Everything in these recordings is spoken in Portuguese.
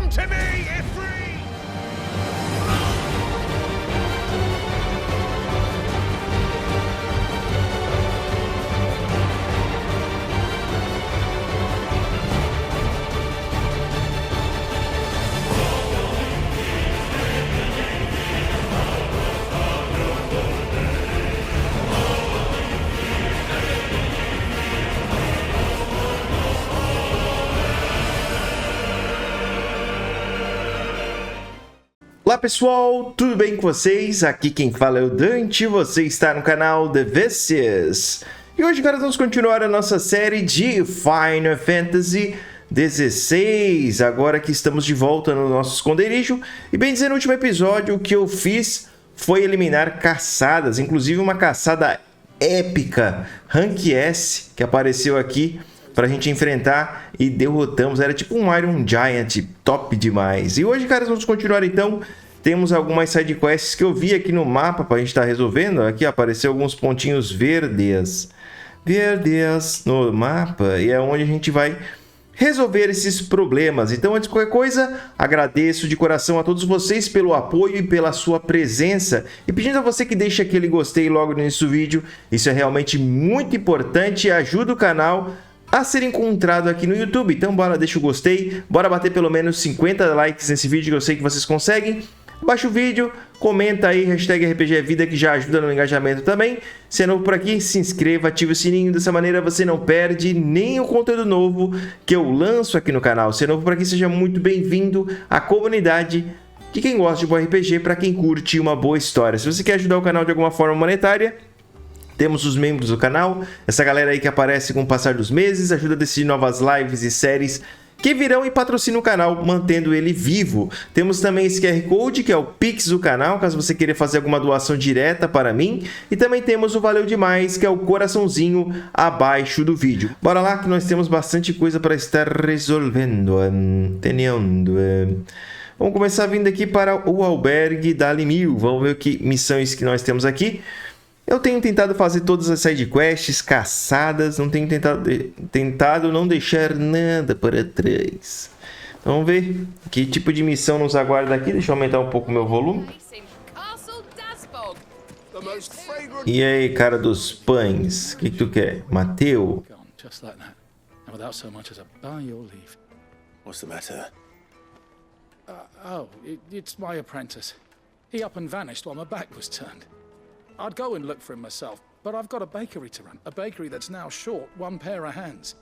Come to me, Ifrit! Olá pessoal, tudo bem com vocês? Aqui quem fala é o Dante, você está no canal The Vicious. E hoje, cara, vamos continuar a nossa série de Final Fantasy XVI. Agora que estamos de volta no nosso esconderijo. E bem dizer, no último episódio o que eu fiz foi eliminar caçadas, inclusive uma caçada épica, Rank S, que apareceu aqui pra gente enfrentar e derrotamos. Era tipo um Iron Giant, top demais. E hoje, cara, vamos continuar então. Temos algumas sidequests que eu vi aqui no mapa pra gente estar resolvendo. Aqui apareceu alguns pontinhos verdes no mapa, e é onde a gente vai resolver esses problemas. Então, antes de qualquer coisa, agradeço de coração a todos vocês pelo apoio e pela sua presença. E pedindo a você que deixe aquele gostei logo no início do vídeo. Isso é realmente muito importante e ajuda o canal a ser encontrado aqui no YouTube. Então bora, deixa o gostei, bora bater pelo menos 50 likes nesse vídeo, que eu sei que vocês conseguem. Baixa o vídeo, comenta aí, hashtag RPG é Vida, que já ajuda no engajamento também. Se é novo por aqui, se inscreva, ative o sininho, dessa maneira você não perde nem o conteúdo novo que eu lanço aqui no canal. Se é novo por aqui, seja muito bem-vindo à comunidade de quem gosta de bom RPG, para quem curte uma boa história. Se você quer ajudar o canal de alguma forma monetária, temos os membros do canal, essa galera aí que aparece com o passar dos meses, ajuda a decidir novas lives e séries que virão e patrocinam o canal, mantendo ele vivo. Temos também esse QR Code, que é o Pix do canal, caso você queira fazer alguma doação direta para mim. E também temos o Valeu Demais, que é o coraçãozinho abaixo do vídeo. Bora lá que nós temos bastante coisa para estar resolvendo. Vamos começar vindo aqui para o albergue da Limil. Vamos ver que missões que nós temos aqui. Eu tenho tentado fazer todas as sidequests, caçadas, não tenho tentado não deixar nada para trás. Então, vamos ver que tipo de missão nos aguarda aqui. Deixa eu aumentar um pouco o meu volume. E aí, cara dos pães, o que tu quer? Mateu? What's the matter? It's my apprentice. He up and vanished while my back was turned. I'd go and look for him myself, but I've got a bakery to run. A bakery that's now short one pair of hands.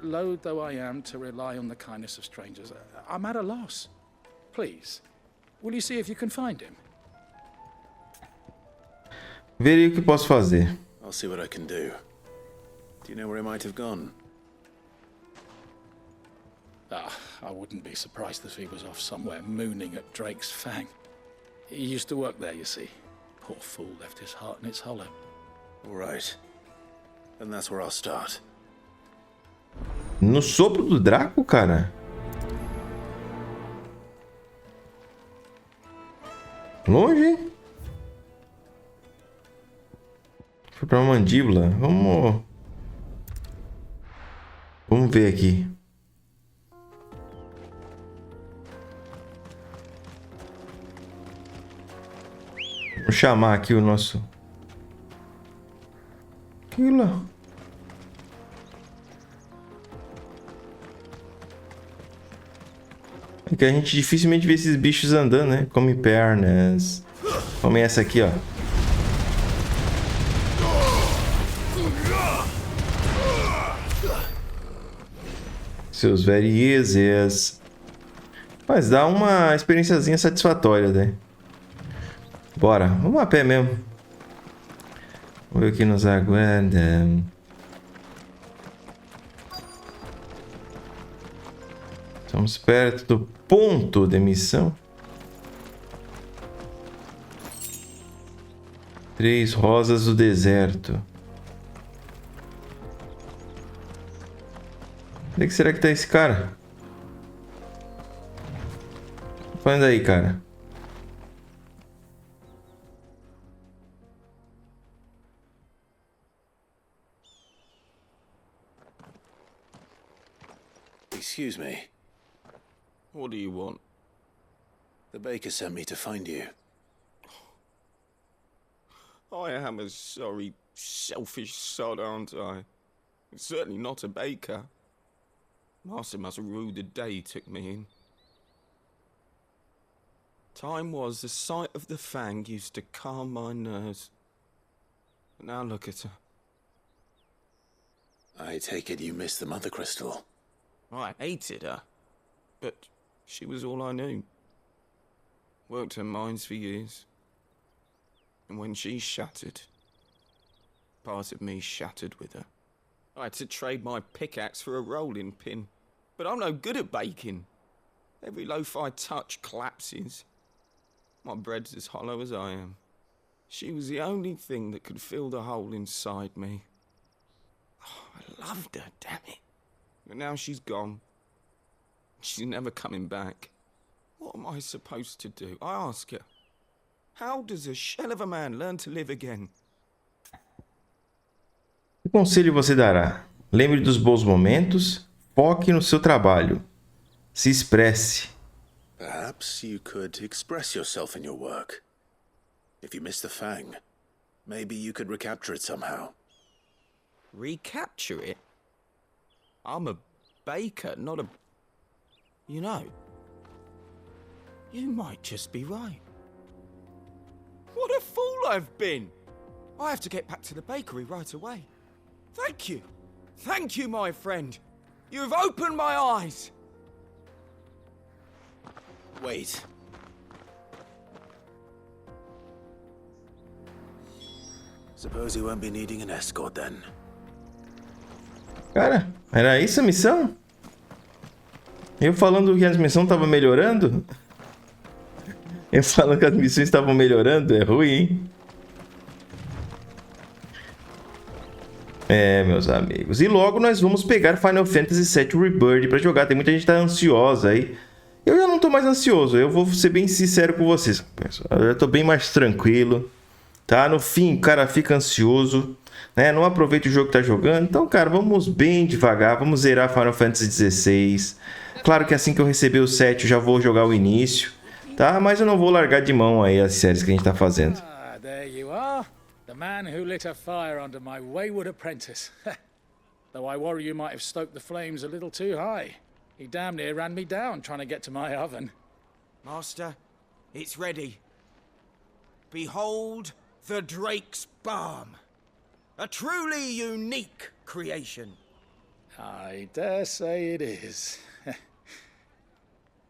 Loath though I am to rely on the kindness of strangers, I'm at a loss. Please, will you see if you can find him? Verei o que posso fazer. I'll see what I can do. Do you know where he might have gone? I wouldn't be surprised if he was off somewhere mooning at Drake's Fang. He used to work there, you see. Poor fool left his heart in its hollow. All right. And that's where I'll start. No sopro do Draco, cara? Longe, hein? Foi pra mandíbula. Vamos ver aqui. Vou chamar aqui o nosso... Aquilo. É que a gente dificilmente vê esses bichos andando, né? Come pernas. Come essa aqui, ó. Seus verieses. Mas dá uma experiênciazinha satisfatória, né? Bora, vamos a pé mesmo. Vamos ver o que nos aguarda. Estamos perto do ponto de missão. 3 rosas do deserto. Onde é que será que tá esse cara? Faz aí, cara. Excuse me. What do you want? The baker sent me to find you. I am a sorry, selfish sod, aren't I? Certainly not a baker. Master must have ruled the day he took me in. Time was the sight of the fang used to calm my nerves. But now look at her. I take it you missed the mother crystal. I hated her, but she was all I knew. Worked her mines for years. And when she shattered, part of me shattered with her. I had to trade my pickaxe for a rolling pin, but I'm no good at baking. Every loaf I touch collapses. My bread's as hollow as I am. She was the only thing that could fill the hole inside me. Oh, I loved her, damn it. But now she's gone. She's never coming back. What am I supposed to do? I ask her. How does a shell of a man learn to live again? Que conselho você dará? Lembre dos bons momentos, foque no seu trabalho, se expresse. Perhaps you could express yourself in your work. If you missed the fang, maybe you could recapture it somehow. Recapture it? I'm a baker, not a... You know, you might just be right. What a fool I've been! I have to get back to the bakery right away. Thank you. Thank you, my friend. You've opened my eyes. Wait. Suppose you won't be needing an escort then. Cara, era isso a missão? Eu falando que as missões estavam melhorando? Eu falando que as missões estavam melhorando? É ruim, hein? É, meus amigos. E logo nós vamos pegar Final Fantasy VII Rebirth pra jogar. Tem muita gente que tá ansiosa aí. Eu já não tô mais ansioso. Eu vou ser bem sincero com vocês. Eu já tô bem mais tranquilo. Tá? No fim, o cara fica ansioso, né? Não aproveita o jogo que tá jogando. Então, cara, vamos bem devagar. Vamos zerar Final Fantasy XVI. Claro que assim que eu receber o 7, eu já vou jogar o início. Tá? Mas eu não vou largar de mão aí as séries que a gente tá fazendo. Ah, there you are. The man who lit a fire under my wayward apprentice. Though I worry you might have stoked the flames a little too high. He damn near ran me down trying to get to my oven. Master, it's ready. Behold the Drake's Balm. A truly unique creation. I dare say it is.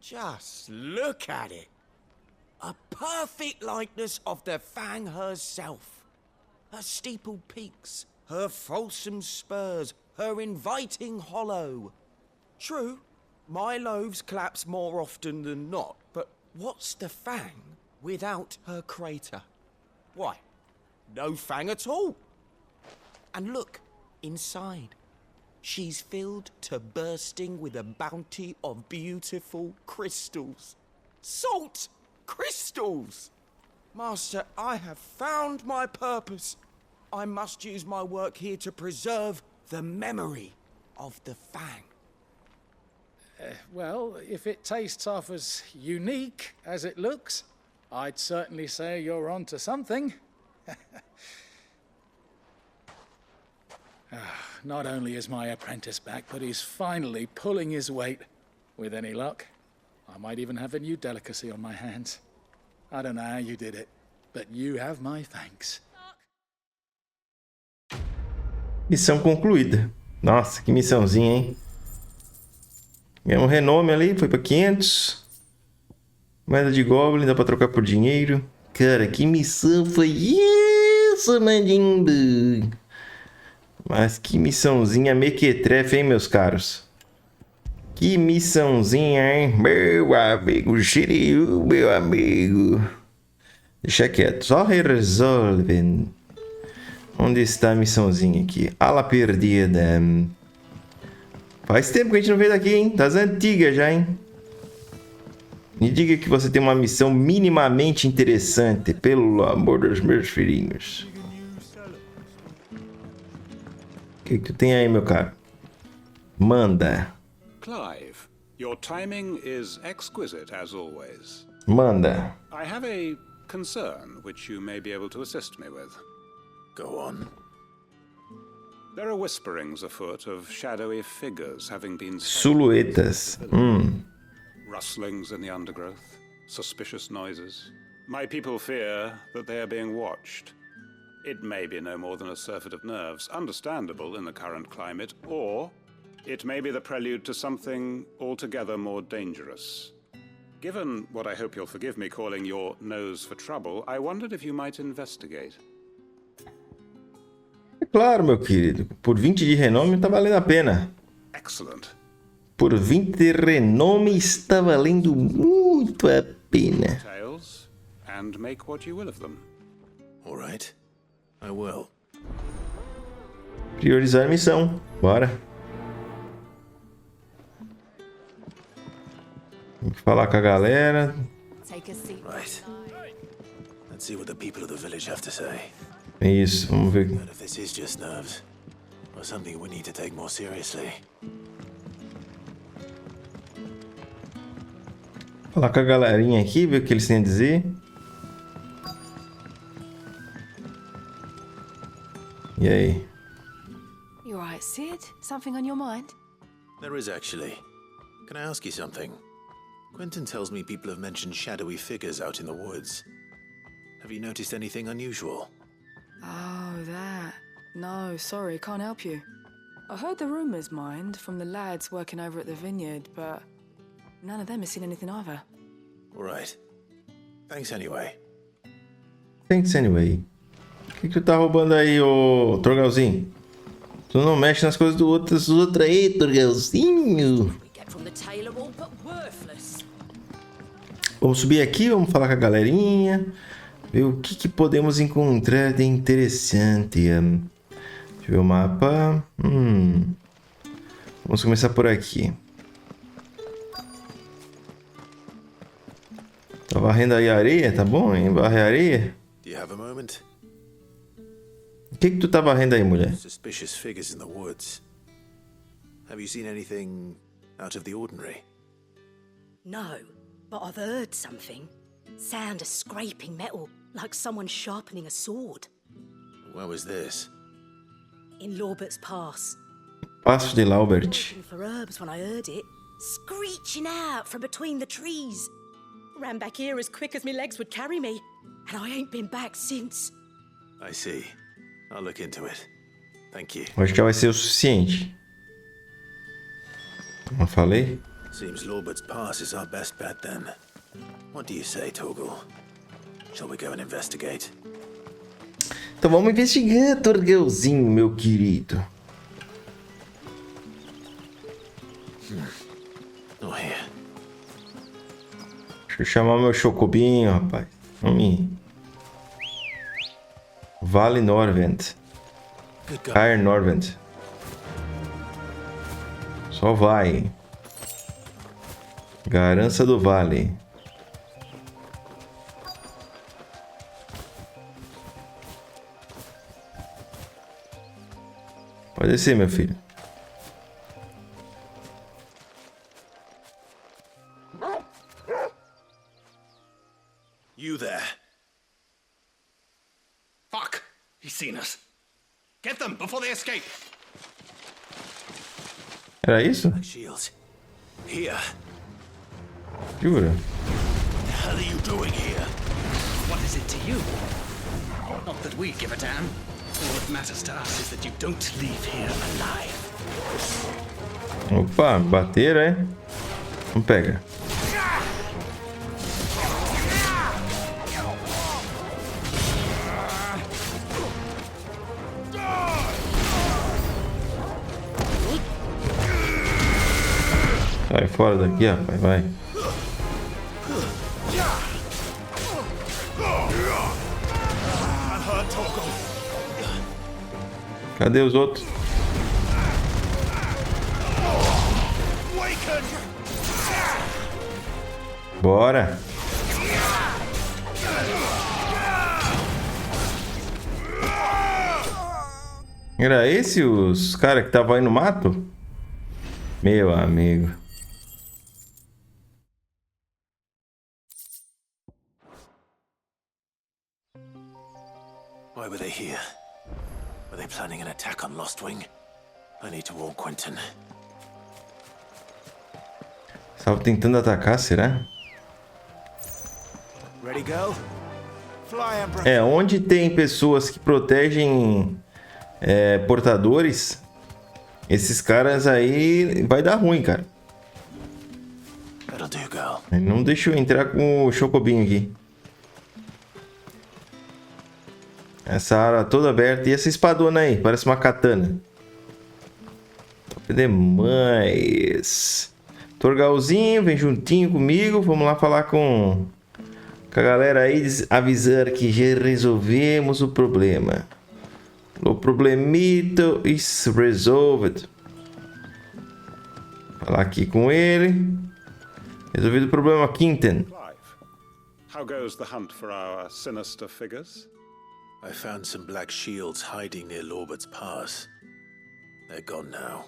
Just look at it. A perfect likeness of the Fang herself. Her steepled peaks, her fulsome spurs, her inviting hollow. True, my loaves collapse more often than not, but what's the Fang without her crater? Why, no Fang at all. And look, inside. She's filled to bursting with a bounty of beautiful crystals. Salt crystals! Master, I have found my purpose. I must use my work here to preserve the memory of the Fang. Well, if it tastes half as unique as it looks, I'd certainly say you're onto something. Not only is my apprentice back, but he's finally pulling his weight. With any luck, I might even have a new delicacy on my hands. I don't know how you did it, but you have my thanks. Missão concluída. Nossa, que missãozinha, hein? Ganhamos um renome ali, foi pra 500. Moeda de Goblin, dá pra trocar por dinheiro. Cara, que missão foi isso, mandinho? Mas que missãozinha mequetrefe, hein, meus caros? Que missãozinha, hein? Meu amigo Shiryu, meu amigo. Deixa quieto, só resolve. Onde está a missãozinha aqui? Ala perdida. Faz tempo que a gente não veio daqui, hein? Das antigas já, hein? Me diga que você tem uma missão minimamente interessante, pelo amor dos meus filhinhos. O que tu tem aí, meu caro? Manda. Clive, Your timing is exquisite as always. Manda. I have a concern which you may be able to assist me with. Go on. There are whisperings afoot of shadowy figures having been Silhuetas. Rustlings in the undergrowth, suspicious noises. My people fear that they are being watched. It may be no more than a surfeit of nerves, understandable in the current climate, or it may be the prelude to something altogether more dangerous. Given what I hope you'll forgive me calling your nose for trouble, I wondered if you might investigate. É claro, meu querido. Por 20 de renome tá valendo a pena. Excellent. Por 20 de renome está valendo muito a pena. Tales, and make what you will of them. All right. I will. Priorizar a missão. Bora. Tem que falar com a galera. Right. Let's see what the people of the village have to say. É isso, vamos ver. But if this is just nerves, or something we need to take more seriously. Falar com a galerinha aqui, ver o que eles têm a dizer. E aí? You alright, Cid? Something on your mind? There is actually. Can I ask you something? Quentin tells me people have mentioned shadowy figures out in the woods. Have you noticed anything unusual? Oh, that. No, sorry, can't help you. I heard the rumours, mind, from the lads working over at the vineyard, but none of them has seen anything either. All right. Thanks anyway. Thanks anyway. O que tu tá roubando aí, ô Torgalzinho? Tu não mexe nas coisas dos outros aí, Torgalzinho. Vamos subir aqui, vamos falar com a galerinha. Ver o que podemos encontrar de interessante. Deixa eu ver o mapa. Vamos começar por aqui. Tá varrendo aí a areia, tá bom, hein? Varre a areia. Do you have a moment? O que tu tá varrendo aí, mulher? Suspicious figures in the woods. Have you seen anything out of the ordinary? No, but I've heard something. Sound of scraping metal, like someone sharpening a sword. Where was this? In Lorbert's Pass. Passo de Laubert. Looking for herbs when I heard it, screeching out from between the trees. Ran back here as quick as my legs would carry me, and I ain't been back since. I see. I'll look into it. Thank you. Acho que já vai ser o suficiente. Não falei? Seems Lorbert's Pass is our best bet then. What do you say, Torgal? Shall we go and investigate? Então vamos investigar, Torgalzinho, meu querido. Oh, here. Deixa eu chamar meu chocobinho, rapaz. Vamos ir. Vale Norvent. Cair Norvent. Só vai. Garança do Vale. Pode descer, meu filho. You there. Fuck! He's seen us. Get them before they escape. Era isso? Shields. Here. Jura? What the hell are you doing here? What is it to you? Not that we give a damn. All that matters to us is that you don't leave here alive. Opa, bateram, é? Vamos pegar. Sai fora daqui, rapaz, vai. Cadê os outros? Bora. Era esse os caras que estavam aí no mato? Meu amigo. Why were they here? Were they planning an attack on Lostwing? I need to warn Quentin. Estavam tentando atacar, será? Ready, go? Fly, Ambra. É, onde tem pessoas que protegem portadores, esses caras aí vai dar ruim, cara. That'll do, girl. Não deixa eu entrar com o chocobinho aqui. Essa área toda aberta. E essa espadona aí? Parece uma katana. Demais. Torgalzinho, vem juntinho comigo. Vamos lá falar com a galera aí. Avisar que já resolvemos o problema. O problemito is resolved. Falar aqui com ele. Resolvido o problema, Quentin. Clive, how goes the hunt for our sinister figures? I found some black shields hiding near Lorbert's Pass. They're gone now.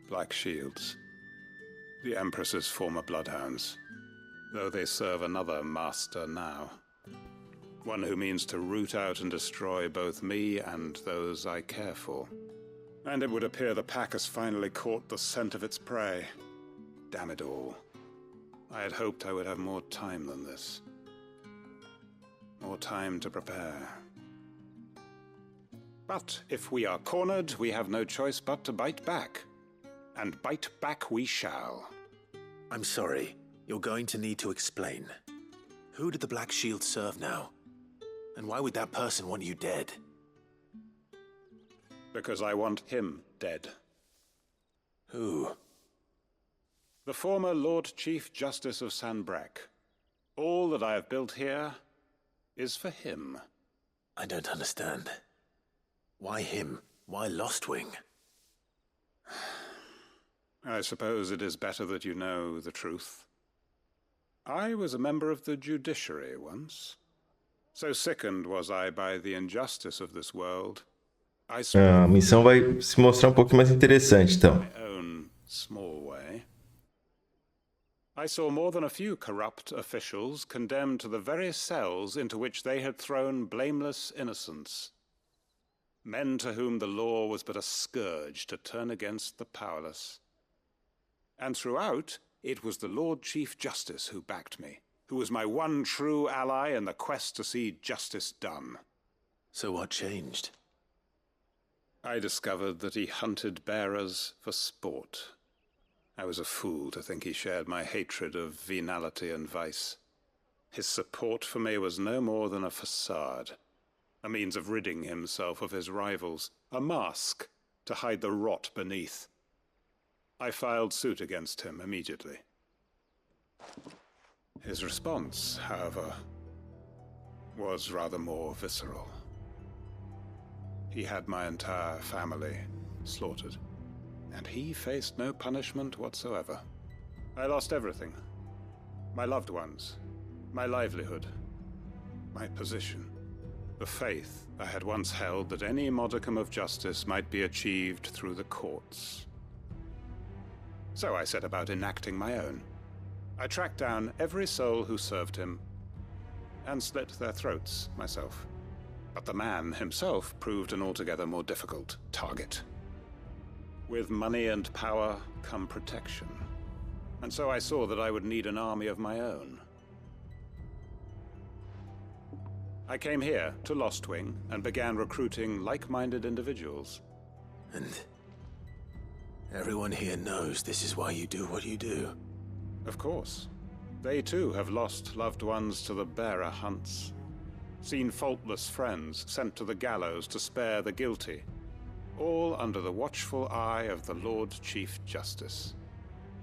Black Shields. The Empress's former bloodhounds. Though they serve another master now. One who means to root out and destroy both me and those I care for. And it would appear the pack has finally caught the scent of its prey. Damn it all. I had hoped I would have more time than this. More time to prepare. But if we are cornered, we have no choice but to bite back. And bite back we shall. I'm sorry. You're going to need to explain. Who did the Black Shield serve now? And why would that person want you dead? Because I want him dead. Who? The former Lord Chief Justice of Sanbreque. All that I have built here is for him. I don't understand. Why him? Why Lostwing? I suppose it is better that you know the truth. I was a member of the judiciary once. So sickened was I by the injustice of this world. A missão vai se mostrar um pouco mais interessante, então. My own small way. I saw more than a few corrupt officials condemned to the very cells into which they had thrown blameless innocents. Men to whom the law was but a scourge to turn against the powerless. And throughout, it was the Lord Chief Justice who backed me, who was my one true ally in the quest to see justice done. So what changed? I discovered that he hunted bearers for sport. I was a fool to think he shared my hatred of venality and vice. His support for me was no more than a facade, a means of ridding himself of his rivals, a mask to hide the rot beneath. I filed suit against him immediately. His response, however, was rather more visceral. He had my entire family slaughtered, and he faced no punishment whatsoever. I lost everything. My loved ones, my livelihood, my position, the faith I had once held that any modicum of justice might be achieved through the courts. So I set about enacting my own. I tracked down every soul who served him, and slit their throats myself. But the man himself proved an altogether more difficult target. With money and power come protection, and so I saw that I would need an army of my own. I came here to Lostwing and began recruiting like-minded individuals. And everyone here knows this is why you do what you do. Of course. They too have lost loved ones to the bearer hunts. Seen faultless friends sent to the gallows to spare the guilty. All under the watchful eye of the Lord Chief Justice.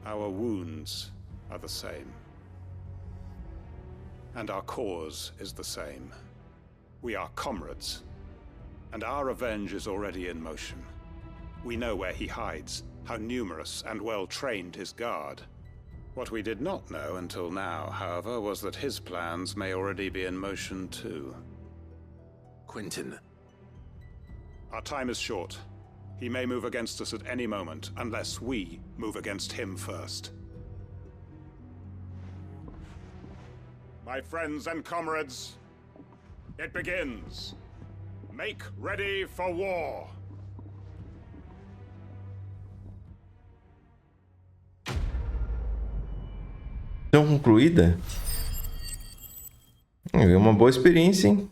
Our wounds are the same. And our cause is the same. We are comrades. And our revenge is already in motion. We know where he hides, how numerous and well-trained his guard. What we did not know until now, however, was that his plans may already be in motion too. Quentin. Our time is short. He may move against us at any moment, unless we move against him first. My friends and comrades, it begins. Make ready for war. Missão concluída? É uma boa experiência, hein?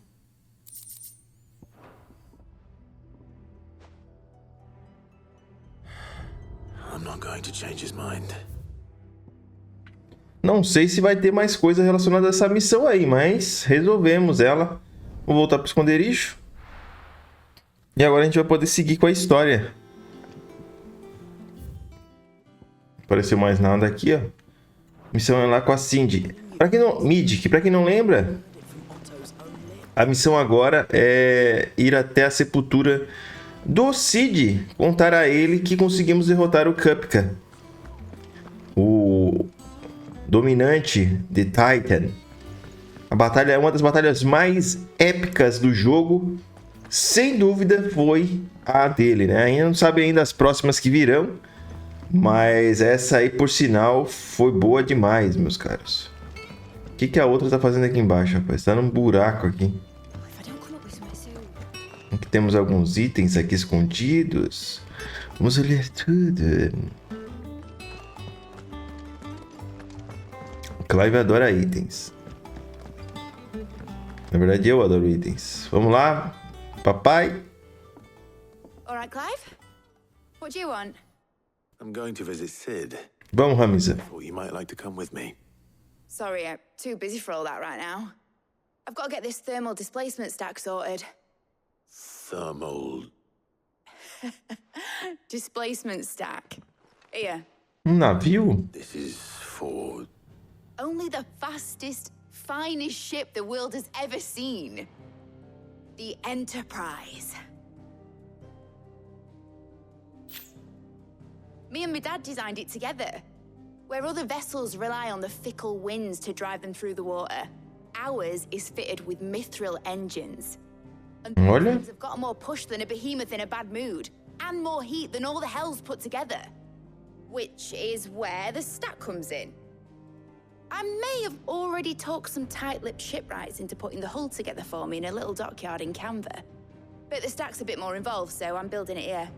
I'm not going to change his mind. Não sei se vai ter mais coisa relacionada a essa missão aí, mas resolvemos ela. Vou voltar pro esconderijo. E agora a gente vai poder seguir com a história. Não apareceu mais nada aqui, ó. Missão é lá com a Cindy. Pra quem não lembra, a missão agora é ir até a sepultura do Cid. Contar a ele que conseguimos derrotar o Kupka, o dominante de Titã. A batalha é uma das batalhas mais épicas do jogo. Sem dúvida foi a dele, né? Ainda não sabe ainda as próximas que virão. Mas essa aí, por sinal, foi boa demais, meus caros. O que a outra tá fazendo aqui embaixo, rapaz? Tá num buraco aqui. Aqui temos alguns itens aqui escondidos. Vamos olhar tudo. O Clive adora itens. Na verdade, eu adoro itens. Vamos lá, papai. All right, Clive. What do you want? I'm going to visit Cid. Vamos, RAMZA. Thought you might like to come with me. Sorry, I'm too busy for all that right now. I've got to get this thermal displacement stack sorted. Thermal... Displacement stack. Here. Navio? This is for... Only the fastest, finest ship the world has ever seen. The Enterprise. Me and my dad designed it together. Where other vessels rely on the fickle winds to drive them through the water, ours is fitted with mithril engines. And Olha. things have got more push than a behemoth in a bad mood, and more heat than all the hells put together. Which is where the stack comes in. I may have already talked some tight-lipped shipwrights into putting the hull together for me in a little dockyard in Canva. But the stack's a bit more involved, so I'm building it here.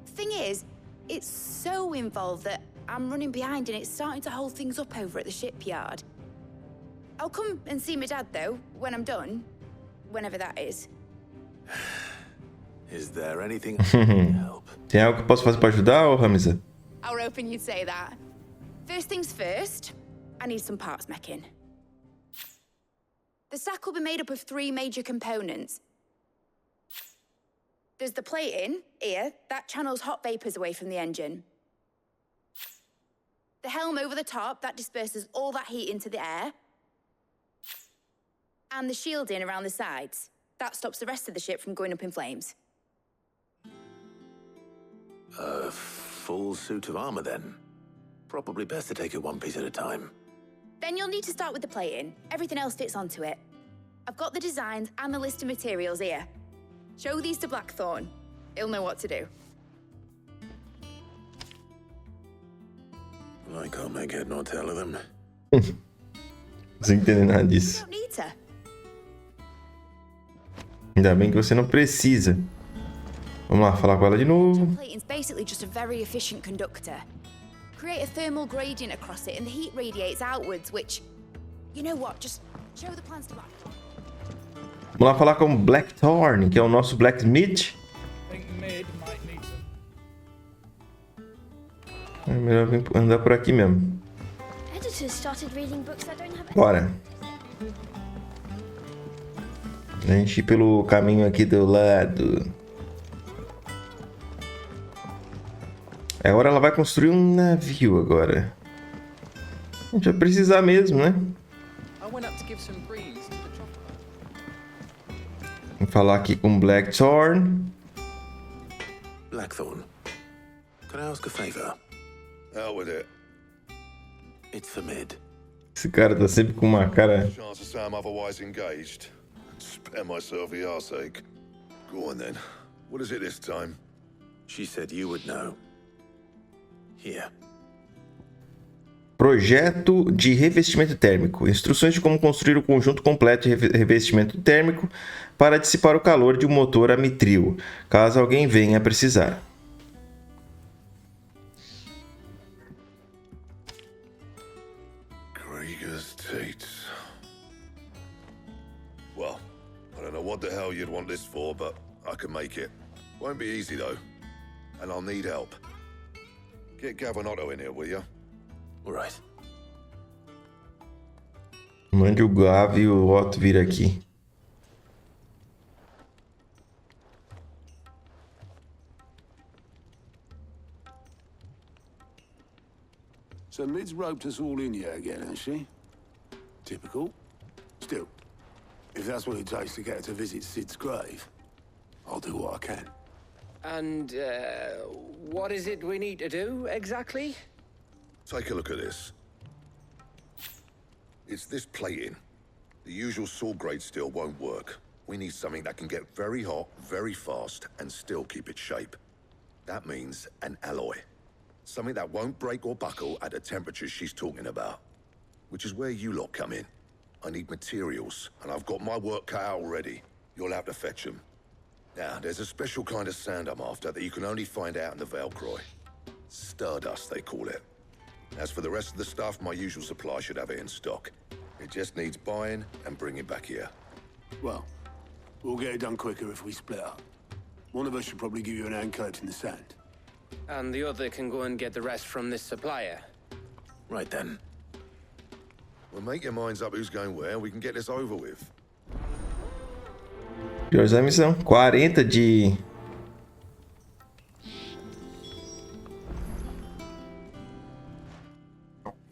Thing is, it's so involved that I'm running behind and it's starting to hold things up over at the shipyard. I'll come and see my dad, though, when I'm done. Whenever that is. Is there anything I can help? Tem algo que eu posso fazer para ajudar, ou RAMZA? I was hoping you'd say that. First things first, I need some parts meching. The stack will be made up of 3 major components. There's the plating, here, that channels hot vapors away from the engine. The helm over the top, that disperses all that heat into the air. And the shielding around the sides. That stops the rest of the ship from going up in flames. A full suit of armor, then. Probably best to take it one piece at a time. Then you'll need to start with the plating. Everything else fits onto it. I've got the designs and the list of materials here. Show these to Blackthorn. He'll know what to do. I can't make head nor tail of them. Não entendo nada You disso. don't need to. Ainda bem que você não precisa. Vamos lá, falar com ela de novo. Plating's basically just a very efficient conductor. Create a thermal gradient across it and the heat radiates outwards, which... You know what? Just show the plans to Blackthorn. Vamos lá falar com o Blackthorn, que é o nosso blacksmith. É melhor andar por aqui mesmo. Bora. A gente ir pelo caminho aqui do lado. Agora ela vai construir um navio agora. A gente vai precisar mesmo, né? Vamos falar aqui com Blackthorn. Blackthorn, can I ask a favor? Out with it. It's for Mid. Esse cara tá sempre com uma cara... Chance to say I'm otherwise engaged. Spare myself the arseache. Go on then. What is it this time? She said you would know. Here. Projeto de revestimento térmico. Instruções de como construir o conjunto completo de revestimento térmico para dissipar o calor de um motor a mitril, caso alguém venha a precisar. Well, I don't know what the hell you'd want this for, but I can make it. Won't be easy though, and I'll need help. Get Gav and Otto in here, will you? All right. Mande o Gav e o Otto vir aqui. So Mid's roped us all in here again, has she? Typical. Still, if that's what it takes to get her to visit Cid's grave, I'll do what I can. And, what is it we need to do, exactly? Take a look at this. It's this plating. The usual sword grade steel won't work. We need something that can get very hot, very fast, and still keep its shape. That means an alloy. Something that won't break or buckle at the temperatures she's talking about. Which is where you lot come in. I need materials, and I've got my work cut out already. You'll have to fetch them. Now, there's a special kind of sand I'm after that you can only find out in the Valcroy. Stardust, they call it. As for the rest of the stuff, my usual supply should have it in stock. It just needs buying and bringing back here. Well, we'll get it done quicker if we split up. One of us should probably give you an hand collecting the sand. And the other can go and get the rest from this supplier. Right then. Well, make your minds up who's going where, and we can get this over with. Priorizar a missão. 40 de...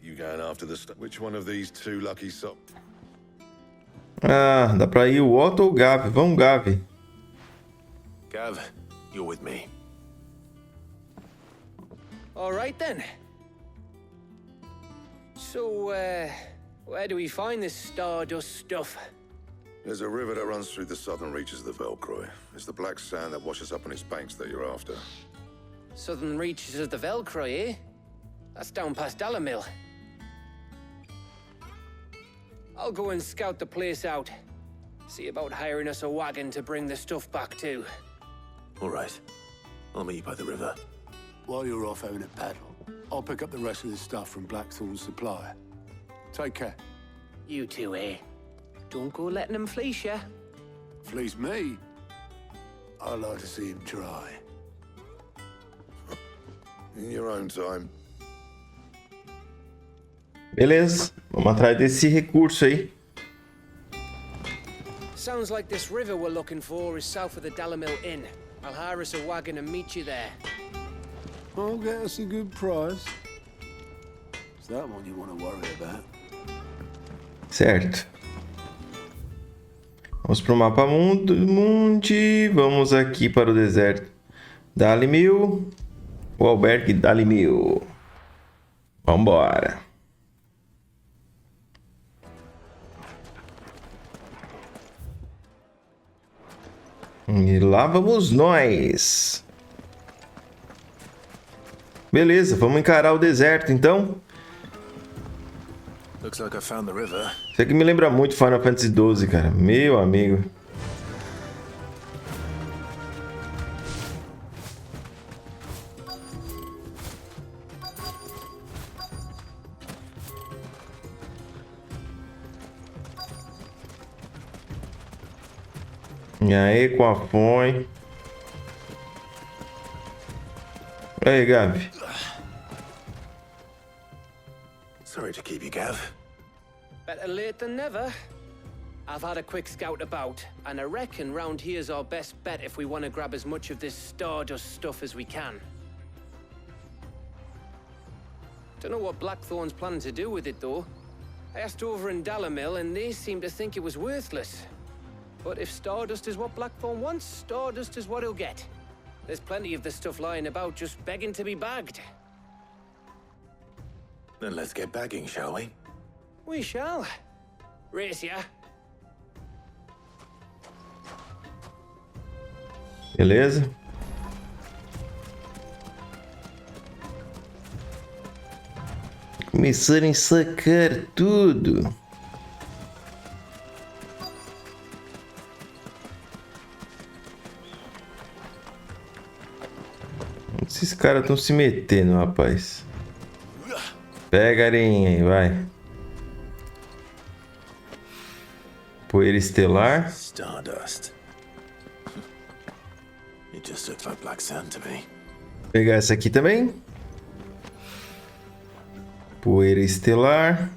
You going after the stuff? Which one of these two lucky socks? Ah, dá pra ir o Otto ou o Gav. Vamos, Gav. Gav, you're with me. All right, then. So, where do we find this Stardust stuff? There's a river that runs through the southern reaches of the Velcroy. It's the black sand that washes up on its banks that you're after. Southern reaches of the Velcroy, eh? That's down past Dalamil. I'll go and scout the place out. See about hiring us a wagon to bring the stuff back to. All right. I'll meet you by the river. While you're off having a paddle, I'll pick up the rest of the stuff from Blackthorn's supplier. Take care. You two, eh? Don't go letting him fleece ya. Fleece me? I'd like to see him try. In your own time. Beleza, vamos atrás desse recurso aí. Sounds like this river we're looking for is south of the Dalamil Inn. I'll hire us a wagon and meet you there. I'll get us a good price. Is that one you want to worry about? Certo. Vamos para o mapa mundi. Vamos aqui para o deserto. Dalimil. O albergue Dalimil. Vambora. E lá vamos nós. Beleza, vamos encarar o deserto então. Looks like I found the river. Isso aqui me lembra muito Final Fantasy XII, cara. Meu amigo. E aí, com a fome. E aí, Gav. Sorry to keep you, Gav. Better late than never. I've had a quick scout about, and I reckon round here's our best bet if we want to grab as much of this Stardust stuff as we can. Don't know what Blackthorn's planning to do with it, though. I asked over in Dalamil, and they seem to think it was worthless. But if Stardust is what Blackthorn wants, Stardust is what he'll get. There's plenty of this stuff lying about, just begging to be bagged. Then let's get bagging, shall we? We shall. Race ya. Beleza. Começarem a sacar tudo. Esses caras estão se metendo, rapaz. Pega a areinha aí, vai. Poeira estelar. Stardust. It just looks like black sand to me. Pegar essa aqui também. Poeira estelar.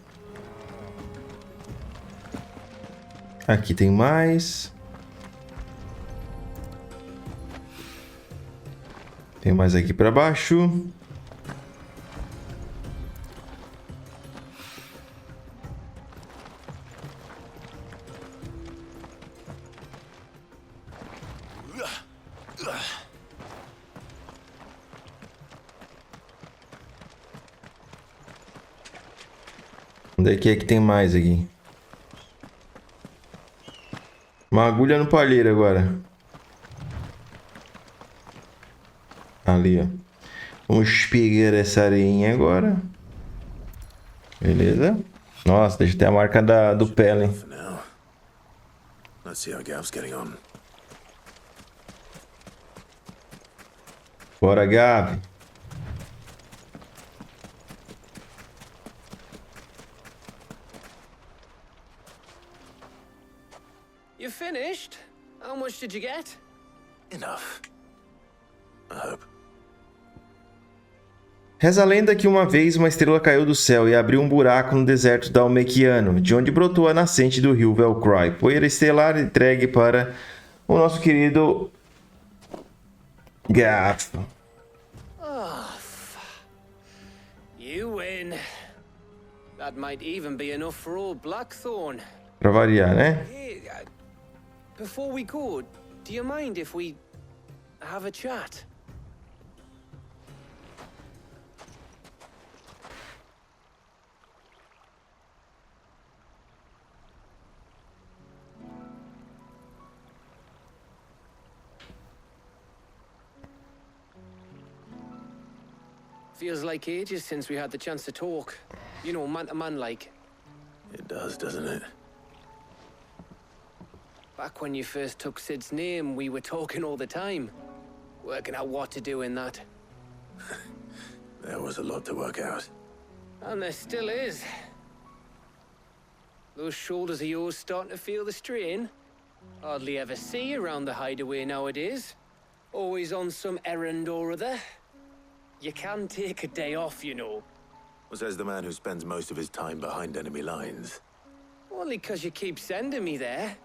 Aqui tem mais. Tem mais aqui para baixo. Onde é que tem mais aqui? Uma agulha no palheiro agora. Ali, ó. Vamos pegar essa areinha agora. Beleza. Nossa, deixa eu ter a marca do pé, hein? Let's see how Gav's getting on. Bora, Gav. You finished? How much did you get? Enough. I hope. Reza a lenda que uma vez uma estrela caiu do céu e abriu um buraco no deserto dalmequiano, de onde brotou a nascente do rio Velcroy. Poeira estelar entregue para o nosso querido Gav. You win. That might even be enough for old Blackthorn. Pra variar, né? Hey, before we go, do you mind if we have a chat? Feels like ages since we had the chance to talk. You know, man to man like. It does, doesn't it? Back when you first took Sid's name, we were talking all the time. Working out what to do in that. There was a lot to work out. And there still is. Those shoulders of yours starting to feel the strain. Hardly ever see you around the hideaway nowadays. Always on some errand or other. You can take a day off, you know. Says the man who spends most of his time behind enemy lines. Only 'cause you keep sending me there.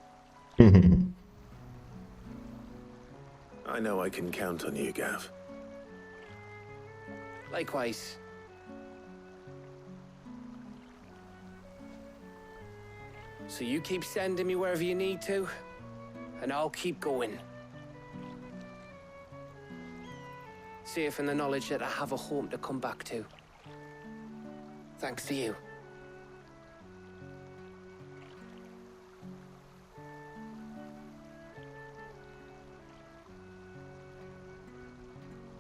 I know I can count on you, Gav. Likewise. So you keep sending me wherever you need to, and I'll keep going. Safe in the knowledge that I have a home to come back to. Thanks to you.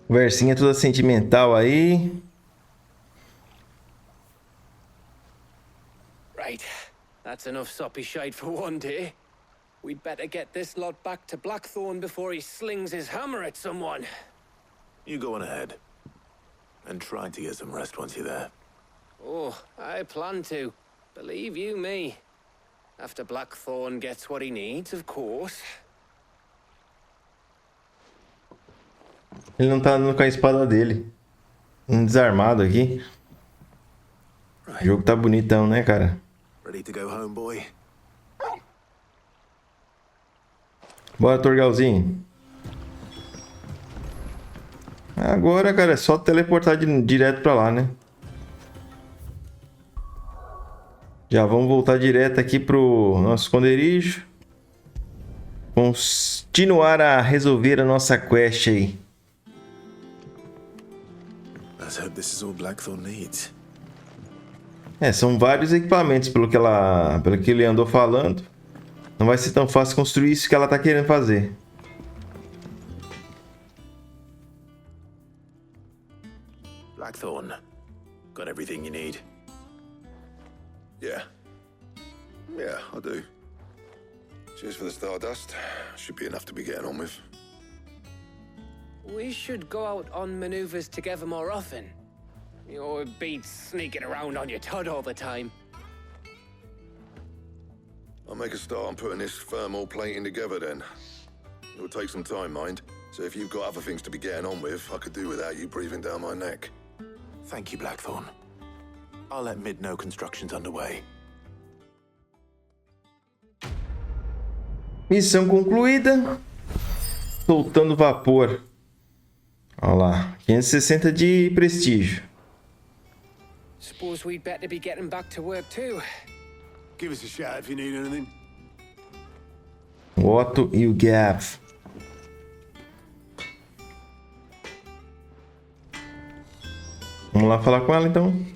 Versinha toda sentimental aí. Right. That's enough soppy shite for one day. We'd better get this lot back to Blackthorn before he slings his hammer at someone. You go on ahead. And try to get some rest once you're there. Oh, I plan to. Believe you me. After Blackthorn gets what he needs, of course. Ele não tá andando com a espada dele. Desarmado aqui. O jogo tá bonitão, né, cara? Ready to go home, boy? Bora, Torgalzinho. Agora, cara, é só teleportar direto pra lá, né? Já vamos voltar direto aqui pro nosso esconderijo. Continuar a resolver a nossa quest aí. Let's hope this is all Blackthorn needs. São vários equipamentos pelo que ele andou falando. Não vai ser tão fácil construir isso que ela tá querendo fazer. Blackthorn, got everything you need. Yeah. Yeah, I do. Cheers for the Stardust. Should be enough to be getting on with. We should go out on maneuvers together more often. You'll be sneaking around on your Todd all the time. I'll make a start on putting this thermal plating together then. It'll take some time, mind. So if you've got other things to be getting on with, I could do without you breathing down my neck. Thank you, Blackthorn. I'll let Mid know construction's underway. Missão concluída. Soltando vapor. Olha lá. 560 de prestígio. Suppose we'd better be getting back to work too. Give us a shout if you need anything. O Otto e o Gav. Vamos lá falar com ela então.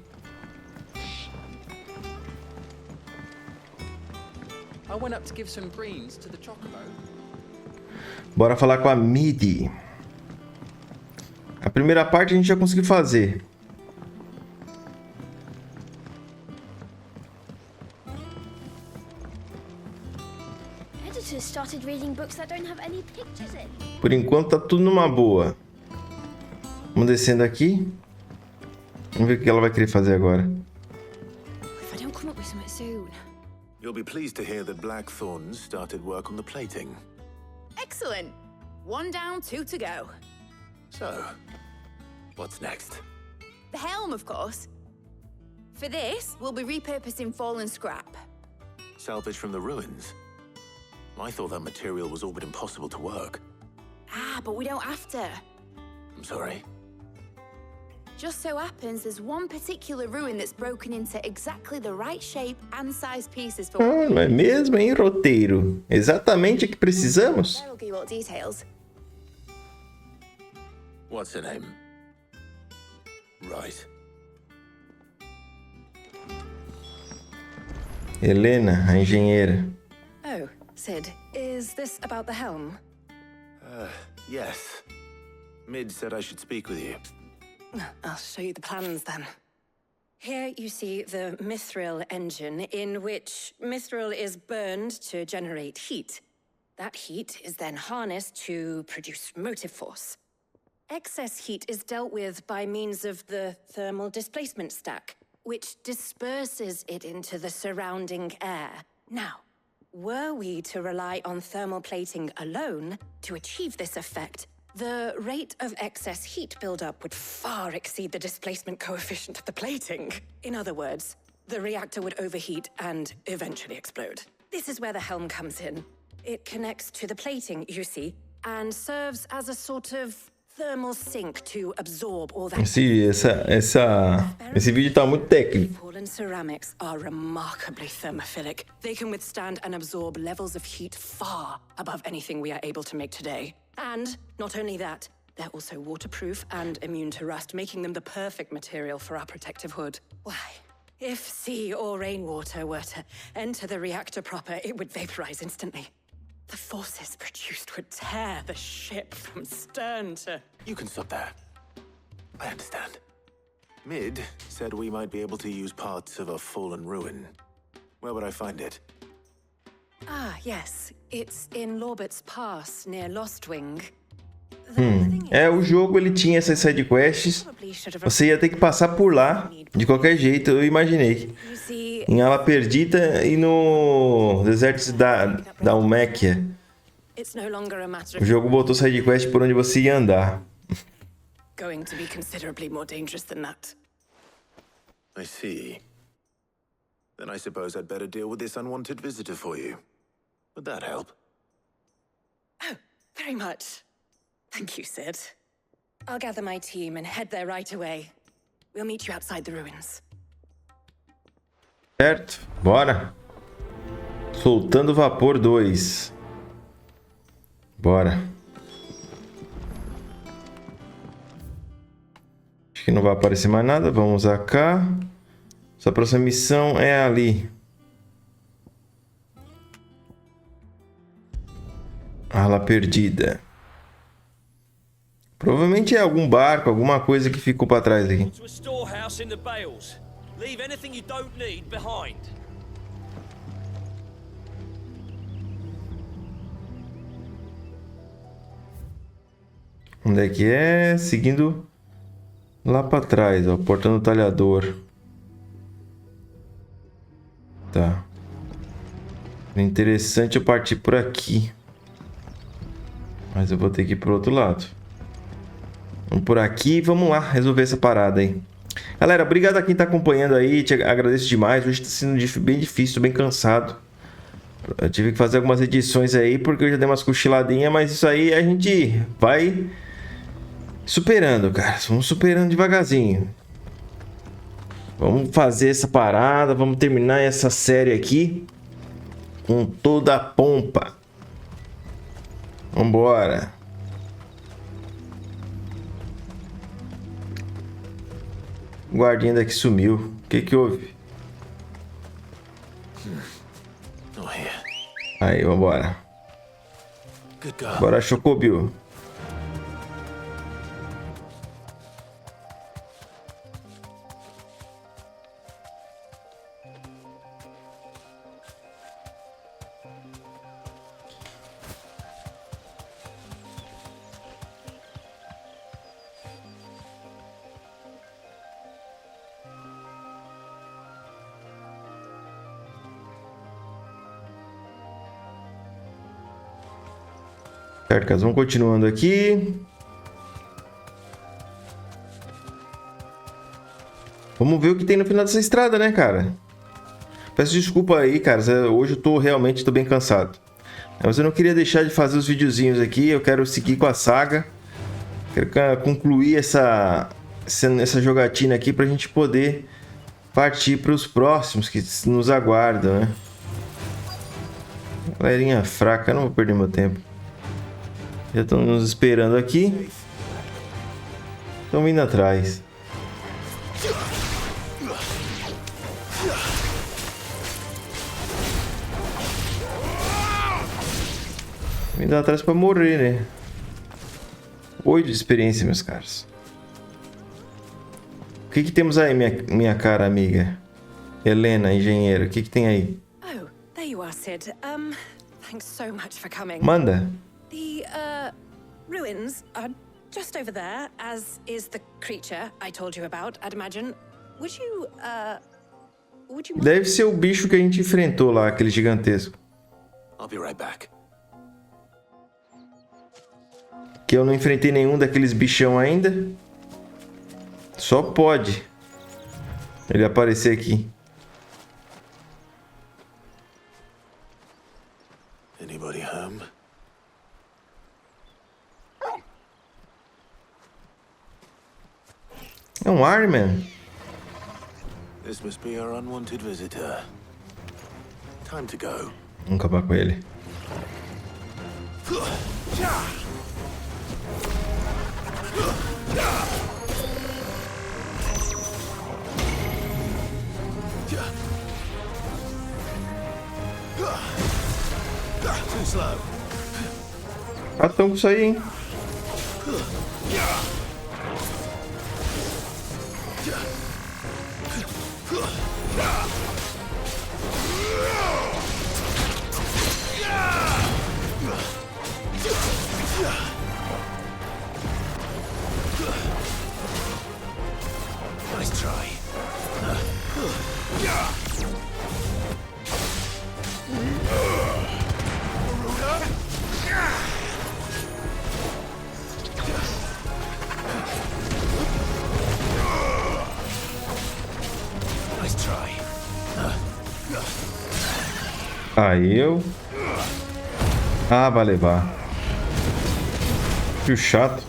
I went up to give some greens to the chocobo. Bora falar com a Midi. A primeira parte a gente já conseguiu fazer. Editors started reading books that don't have any pictures in. Por enquanto tá tudo numa boa. Vamos descendo aqui. Vamos ver o que ela vai querer fazer agora. If I don't come up with something soon. You'll be pleased to hear that Blackthorn's started work on the plating. Excellent. 1 down, 2 to go. So, what's next? The helm, of course. For this, we'll be repurposing fallen scrap. Salvage from the ruins? I thought that material was all but impossible to work. Ah, but we don't have to. I'm sorry. Just so happens there's one particular ruin that's broken into exactly the right shape and size pieces for... Ah, não é mesmo, hein, roteiro? Exatamente o que precisamos. I'll give you all details. What's her name? Right. Helena, a engenheira. Oh, Cid, is this about the helm? Yes. Mid said I should speak with you. I'll show you the plans then. Here you see the mithril engine, in which mithril is burned to generate heat. That heat is then harnessed to produce motive force. Excess heat is dealt with by means of the thermal displacement stack, which disperses it into the surrounding air. Now, were we to rely on thermal plating alone to achieve this effect, the rate of excess heat buildup would far exceed the displacement coefficient of the plating. In other words, the reactor would overheat and eventually explode. This is where the helm comes in. It connects to the plating, you see, and serves as a sort of thermal sink to absorb all that. Esse vídeo tá muito técnico. Fallen ceramics are remarkably thermophilic. They can withstand and absorb levels of heat far above anything we are able to make today. And not only that, they're also waterproof and immune to rust, making them the perfect material for our protective hood. Why, if sea or rainwater were to enter the reactor proper, it would vaporize instantly. The forces produced would tear the ship from stern to... You can stop there. I understand. Mid said we might be able to use parts of a fallen ruin. Where would I find it? Ah, yes. It's in Lorbert's Pass, near Lostwing. O jogo ele tinha essas sidequests. Você ia ter que passar por lá de qualquer jeito, eu imaginei. Em Ala Perdida e no deserto da Alméquia. O jogo botou sidequest por onde você ia andar. Going to be considerably more dangerous than that. I see. Then I suppose I'd better deal with this unwanted visitor for you. Would that help? Oh, very much. Thank you, Cid. I'll gather my team and head there right away. We'll meet you outside the ruins. Certo, bora. Soltando vapor 2. Bora. Acho que não vai aparecer mais nada. Vamos usar cá. Sua próxima missão é ali. Ala Perdida. Provavelmente é algum barco, alguma coisa que ficou para trás aqui. Onde é que é? Seguindo lá pra trás, ó. Porta no talhador. Tá. É interessante eu partir por aqui. Mas eu vou ter que ir pro outro lado. Vamos por aqui e vamos lá resolver essa parada aí. Galera, obrigado a quem tá acompanhando aí. Te agradeço demais. Hoje tá sendo bem difícil, bem cansado. Eu tive que fazer algumas edições aí porque eu já dei umas cochiladinhas. Mas isso aí a gente vai superando, cara. Vamos superando devagarzinho. Vamos fazer essa parada. Vamos terminar essa série aqui com toda a pompa. Vambora. O guardinha daqui sumiu. O que que houve? Aí, vambora. Bora, Chocobio. Certo, caso vamos continuando aqui. Vamos ver o que tem no final dessa estrada, né, cara? Peço desculpa aí, cara. Hoje eu realmente tô bem cansado. Mas eu não queria deixar de fazer os videozinhos aqui. Eu quero seguir com a saga. Quero concluir essa jogatina aqui pra gente poder partir para os próximos que nos aguardam, né? Galerinha fraca, eu não vou perder meu tempo. Já estão nos esperando aqui. Estão vindo atrás. Vindo atrás para morrer, né? 8 de experiência, meus caros. O que temos aí, minha cara amiga? Helena, engenheiro. O que tem aí? Oh, there you are, Cid. Thanks so much for coming. Manda. The, ruins are just over there, as is the creature I told you about, I'd imagine. Would you Deve ser o bicho que a gente enfrentou lá, aquele gigantesco. I'll be right back. Que eu não enfrentei nenhum daqueles bichão ainda. Só pode ele aparecer aqui. Anybody home? É um Ironman. This must be our unwanted visitor. Time to go. Vamos acabar com ele. Too slow. Ah, tão com isso aí, hein? Nice try. Nice try. Aí eu... Ah, vai levar. Que chato.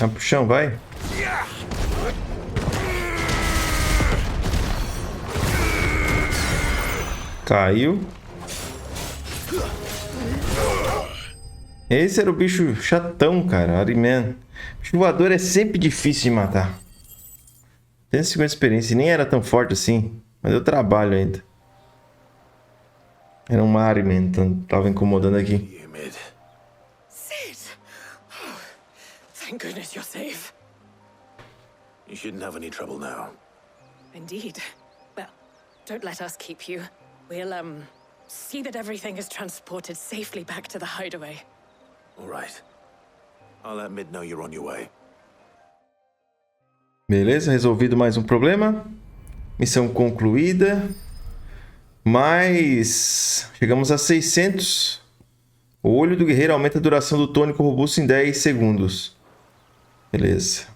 Vai pro chão, vai. Caiu. Esse era o bicho chatão, cara. Ariman. Bicho voador é sempre difícil de matar. Tem 50 experiência. E nem era tão forte assim. Mas eu trabalho ainda. Era um Ariman, então tava incomodando aqui. Cid! Oh, thank goodness you're safe. You shouldn't have any trouble now. Indeed. Well, don't let us keep you. We'll, see that everything is transported safely back to the hideaway. All right. I'll let Mid know you're on your way. Beleza, resolvido mais um problema. Missão concluída. Mas chegamos a 600. O olho do guerreiro aumenta a duração do tônico robusto em 10 segundos. Beleza.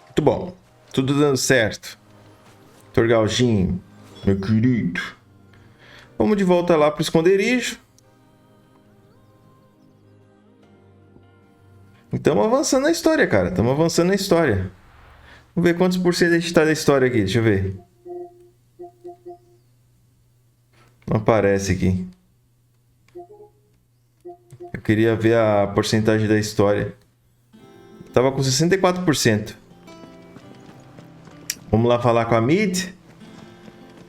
Muito bom. Tudo dando certo. Torgalginho, meu querido. Vamos de volta lá pro esconderijo. Estamos avançando na história, cara. Estamos avançando na história. Vamos ver quantos por cento a gente tá da história aqui. Deixa eu ver. Não aparece aqui. Eu queria ver a porcentagem da história. Tava com 64%. Vamos lá falar com a Mid.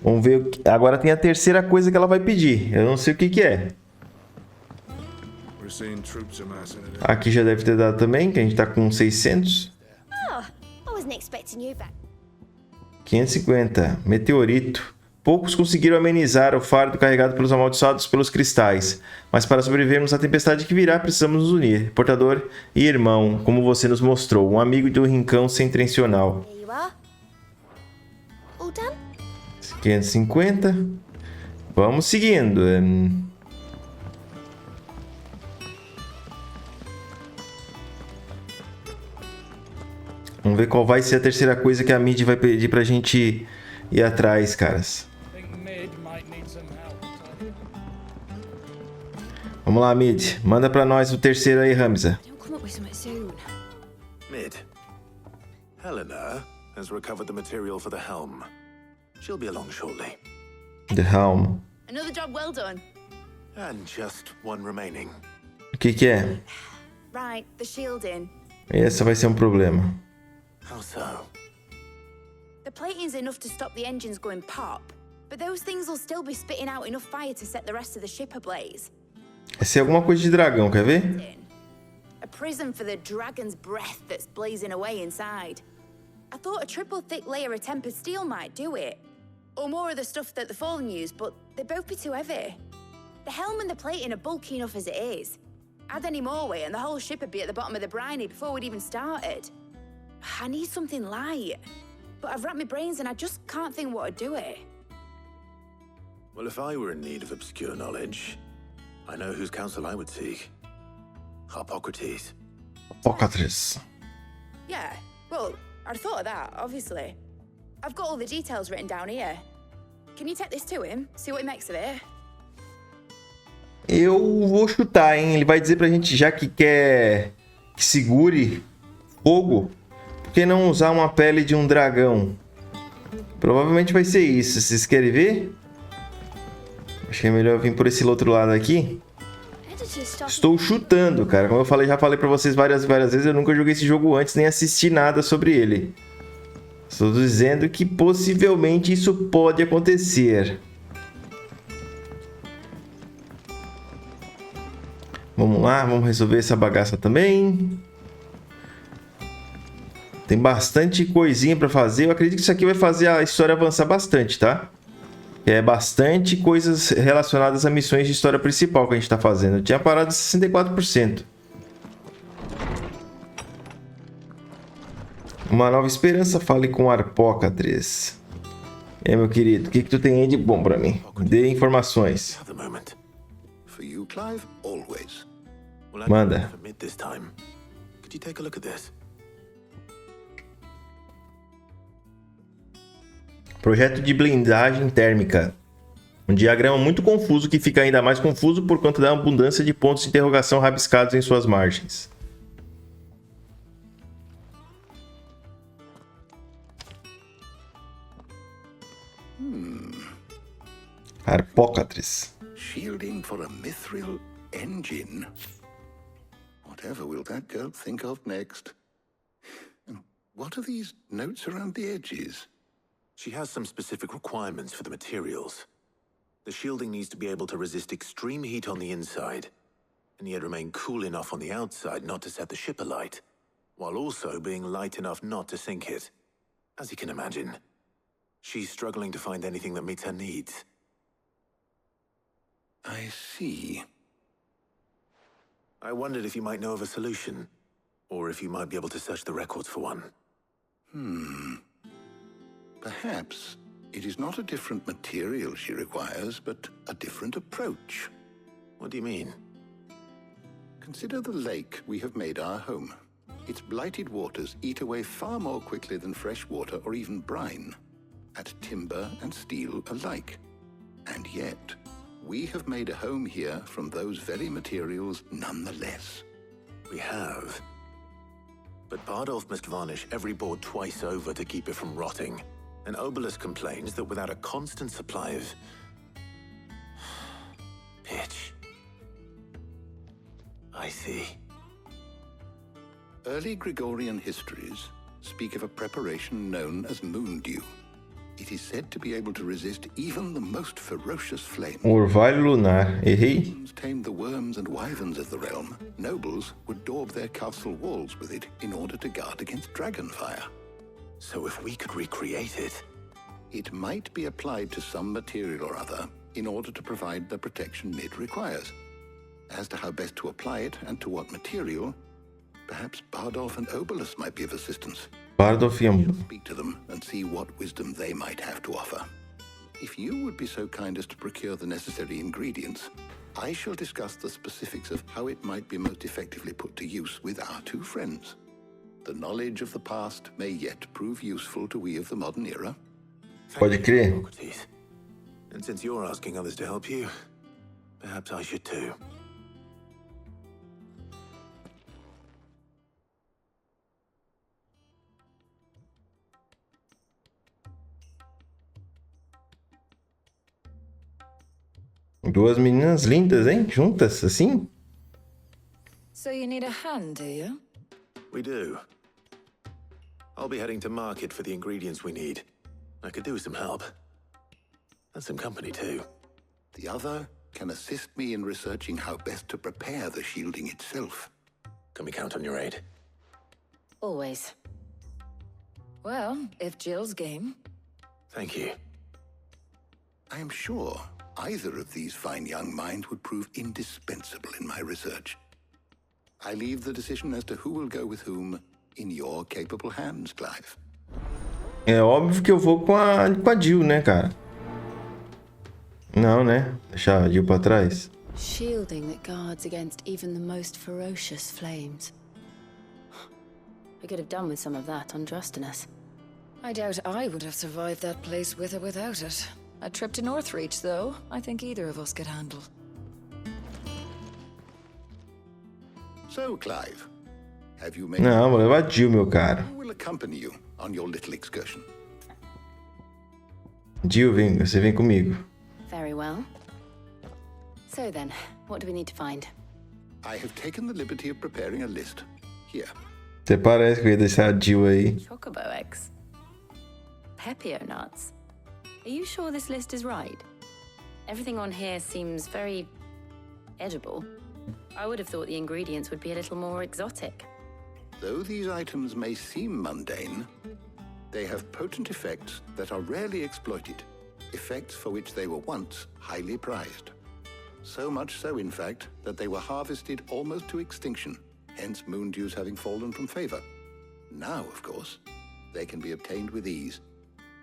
Vamos ver. Agora tem a terceira coisa que ela vai pedir. Eu não sei o que que é. Aqui já deve ter dado também, que a gente tá com 600. Oh, I wasn't expecting you back. 550. Meteorito. Poucos conseguiram amenizar o fardo carregado pelos amaldiçoados pelos cristais. Mas para sobrevivermos à tempestade que virá, precisamos nos unir. Portador e irmão, como você nos mostrou. Um amigo do rincão setentrional. Here you are. All done? 550. Vamos seguindo. Vamos ver qual vai ser a terceira coisa que a Mid vai pedir pra gente ir atrás, caras. Vamos lá, Mid. Manda pra nós o terceiro aí, RAMZA. Mid. Helena has recovered the material for the helm. She'll be along shortly. The helm. Another job well done. And just one remaining. O que que é? Right, the shielding. Essa vai ser um problema. How so? The plating's enough to stop the engines going pop, but those things will still be spitting out enough fire to set the rest of the ship ablaze. Essa é alguma coisa de dragão, quer ver? A prism for the dragon's breath that's blazing away inside. I thought a triple thick layer of tempered steel might do it. Or more of the stuff that the Fallen use, but they'd both be too heavy. The helm and the plating are bulky enough as it is. Add any more weight and the whole ship would be at the bottom of the briny before we'd even started. I need something light. But I've racked my brains and I just can't think what would do it. Well, if I were in need of obscure knowledge, I know whose counsel I would seek. Hippocrates. Hippocrates. Yeah, well, I'd thought of that, obviously. I've got all the details written down here. Can you take this to him? See what he makes of it? Eu vou chutar, hein? Ele vai dizer pra gente, já que quer que segure fogo, por que não usar uma pele de um dragão? Provavelmente vai ser isso. Vocês querem ver? Acho que é melhor vir por esse outro lado aqui. Estou chutando, cara. Como eu falei, já falei pra vocês várias vezes, eu nunca joguei esse jogo antes, nem assisti nada sobre ele. Estou dizendo que possivelmente isso pode acontecer. Vamos lá, vamos resolver essa bagaça também. Tem bastante coisinha pra fazer. Eu acredito que isso aqui vai fazer a história avançar bastante, tá? É bastante coisas relacionadas a missões de história principal que a gente tá fazendo. Eu tinha parado em 64%. Uma nova esperança, fale com Hippocrates. Meu querido, o que tu tem aí de bom pra mim? Dê informações. For you, Clive, always. Manda. Could you take a look at this? Projeto de blindagem térmica. Um diagrama muito confuso que fica ainda mais confuso por conta da abundância de pontos de interrogação rabiscados em suas margens. Harpócatres. Shielding for a mithril engine. Whatever will that girl think of next? And what are these notes around the edges? She has some specific requirements for the materials. The shielding needs to be able to resist extreme heat on the inside, and yet remain cool enough on the outside not to set the ship alight, while also being light enough not to sink it. As you can imagine, she's struggling to find anything that meets her needs. I see. I wondered if you might know of a solution, or if you might be able to search the records for one. Perhaps it is not a different material she requires, but a different approach. What do you mean? Consider the lake we have made our home. Its blighted waters eat away far more quickly than fresh water or even brine, at timber and steel alike. And yet, we have made a home here from those very materials nonetheless. We have. But Bardolph must varnish every board twice over to keep it from rotting. And Obelus complains that without a constant supply of pitch. I see. Early Gregorian histories speak of a preparation known as moon dew. It is said to be able to resist even the most ferocious flame. Orvalho lunar. Errei. Tamed the worms and wyverns of the realm. Nobles would daub their castle walls with it in order to guard against dragonfire. So if we could recreate it... It might be applied to some material or other in order to provide the protection Mid requires. As to how best to apply it and to what material, perhaps Bardolph and Obelus might be of assistance. Bardolph e Speak to them and see what wisdom they might have to offer. If you would be so kind as to procure the necessary ingredients, I shall discuss the specifics of how it might be most effectively put to use with our two friends. The knowledge of the past may yet prove useful to we of the modern era. Pode crer. And since you're asking others to help you, perhaps I should too. Duas meninas lindas, hein? Juntas, assim? So you need a hand, do you? We do. I'll be heading to market for the ingredients we need. I could do with some help. And some company, too. The other can assist me in researching how best to prepare the shielding itself. Can we count on your aid? Always. Well, if Jill's game. Thank you. I am sure either of these fine young minds would prove indispensable in my research. I leave the decision as to who will go with whom in your capable hands, Clive. É óbvio que eu vou com a Jill, né, cara? Não, né? Deixar a Jill pra trás. Shielding that guards against even the most ferocious flames. I could have done with some of that on Justinus. I doubt I would have survived that place with or without it. A trip to Northreach, though, I think either of us could handle. So, Clive, have you made... Não, vou levar a Jill, meu cara. Who will accompany you on your little excursion? Jill, você vem comigo. Very well. So then, what do we need to find? I have taken the liberty of preparing a list. Here. Até parece que eu ia deixar a Jill aí. Chocobo eggs. Pepio nuts. Are you sure this list is right? Everything on here seems very edible. I would have thought the ingredients would be a little more exotic. Though these items may seem mundane, they have potent effects that are rarely exploited, effects for which they were once highly prized. So much so, in fact, that they were harvested almost to extinction, hence moon dews having fallen from favor. Now, of course, they can be obtained with ease.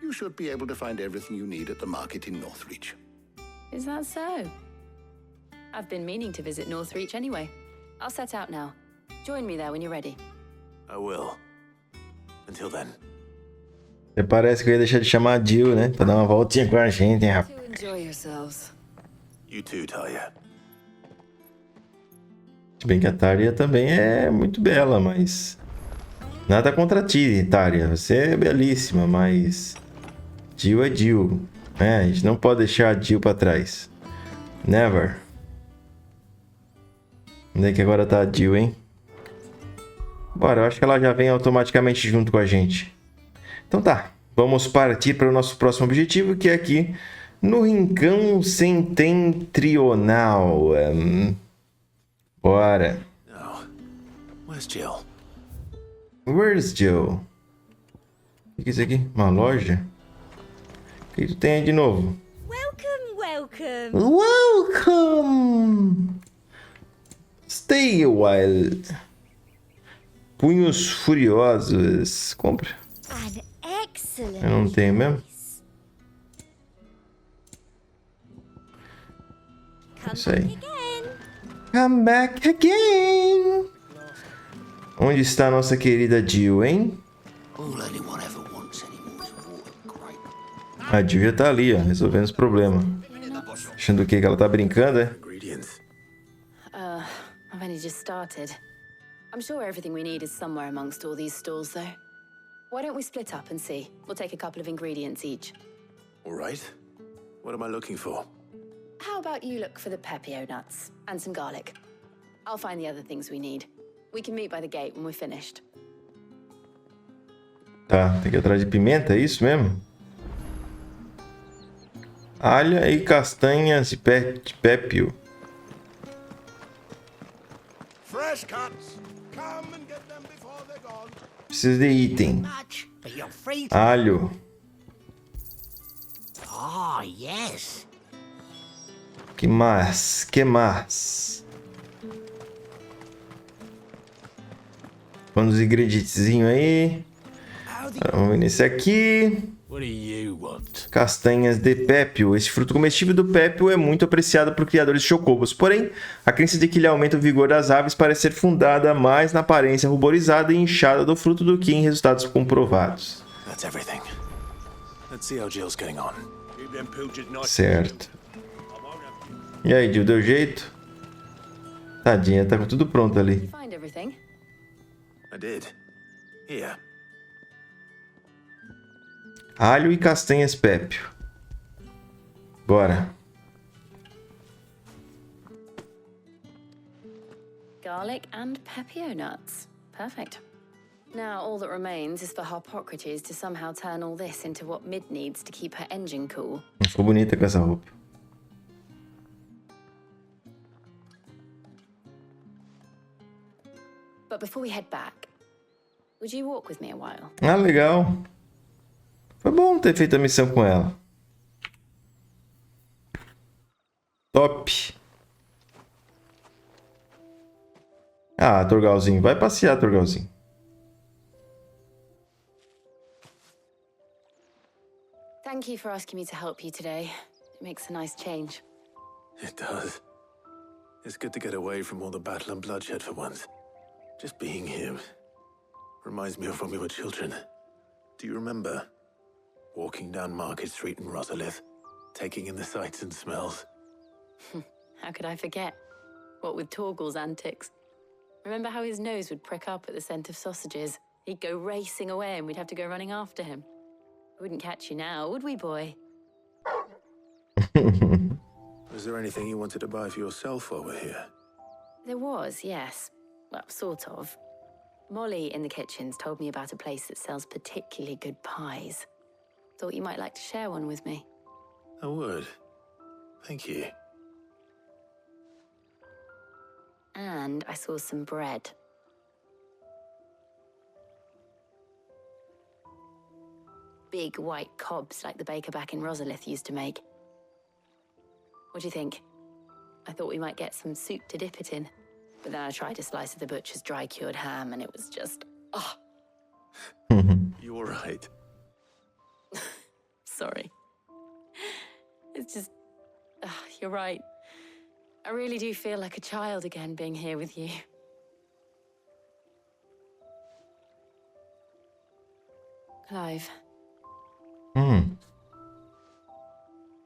You should be able to find everything you need at the market in Northreach. Is that so? I've been meaning to visit Northreach anyway. I'll set out now. Join me there when you're ready. I will. Until then. Até parece que eu ia deixar de chamar a Jill, né? Pra dar uma voltinha com a gente, hein, rapaz. Enjoy yourselves. You too, Talia. Se bem que a Tária também é muito bela, mas... Nada contra ti, Tária. Você é belíssima, mas... Jill é Jill. É, a gente não pode deixar a Jill pra trás. Never. Onde é que agora tá a Jill, hein? Bora, eu acho que ela já vem automaticamente junto com a gente. Então tá, vamos partir para o nosso próximo objetivo, que é aqui no Rincão Setentrional. Bora. Oh. Where's Jill? Where's Jill? O que é isso aqui? Uma loja? O que tu tem aí de novo? Welcome. Welcome! Stay a while. Punhos Furiosos. Compra. An excellent. Eu não tenho mesmo? Isso aí. Come back again. Onde está a nossa querida Jill, hein? A Jill já tá ali, ó, resolvendo os problemas. Achando que ela tá brincando, é? I've only just started. I'm sure everything we need is somewhere amongst all these stalls, though. Why don't we split up and see? We'll take a couple of ingredients each. All right. What am I looking for? How about you look for the pepio nuts and some garlic? I'll find the other things we need. We can meet by the gate when we're finished. Tá, tem que ir atrás de pimenta, é isso mesmo? Alha e castanhas de pépio. Fresh cuts. Come and get them before they're gone. Preciso de item. Alho. Ah, yes. Que mais? Que mais? Vamos os ingredientezinhos aí. Vamos ver nesse aqui. What do you want? Castanhas de pépio. Esse fruto comestível do pépio é muito apreciado por criadores de chocobos. Porém, a crença de que ele aumenta o vigor das aves parece ser fundada mais na aparência ruborizada e inchada do fruto do que em resultados comprovados. That's everything. Let's see how Jill's getting on. Certo. E aí, Jill, deu jeito? Tadinha, tá com tudo pronto ali. Find everything? I did. Here. Alho e castanhas pépio. Bora. Garlic and pepio nuts. Perfect. Now all that remains is for Harpocrates to somehow turn all this into what Mid needs to keep her engine cool. Ficou bonita com essa roupa. But before we head back, would you walk with me a while? Ah, legal. Foi bom ter feito a missão com ela. Top. Ah, Torgalzinho. Vai passear, Torgalzinho. Thank you for asking me to help you today. It makes a nice change. It does. It's good to get away from all the battle and bloodshed for once. Just being here reminds me of when we were children. Do you remember? Walking down Market Street in Rosalith, taking in the sights and smells. How could I forget? What with Torgal's antics. Remember how his nose would prick up at the scent of sausages? He'd go racing away and we'd have to go running after him. We wouldn't catch you now, would we, boy? Was there anything you wanted to buy for yourself while we're here? There was, yes. Well, sort of. Molly in the kitchens told me about a place that sells particularly good pies. Thought you might like to share one with me. I would. Thank you. And I saw some bread. Big white cobs like the baker back in Rosalith used to make. What do you think? I thought we might get some soup to dip it in. But then I tried a slice of the butcher's dry-cured ham and it was just... oh. You all right? Sorry. It's just... you're right. I really do feel like a child again being here with you. Clive,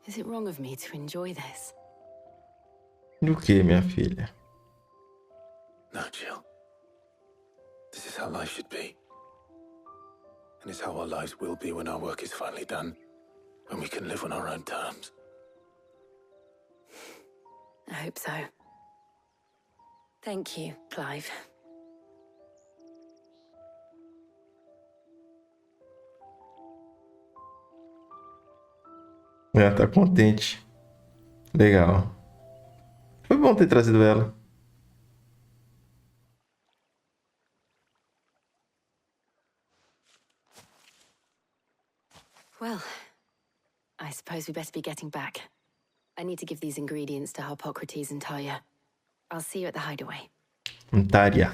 Is it wrong of me to enjoy this? Do que, minha filha? No, Jill. This is how life should be. And it's how our lives will be when our work is finally done. When we can live on our own terms. I hope so. Thank you, Clive. Ela tá contente. Legal. Foi bom ter trazido ela. Well, I suppose we better be getting back. I need to give these ingredients to Harpocrates and Tarja. I'll see you at the hideaway. Tarja.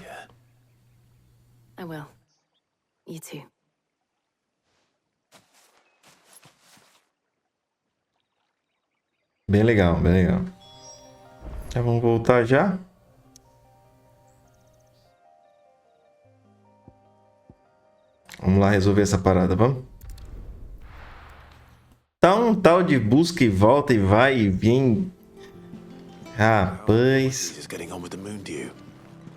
I will. You too. Bem legal, bem legal. Já vamos voltar já? Vamos lá resolver essa parada, vamos? Tá um tal de busca e volta e vai e vem. Rapaz.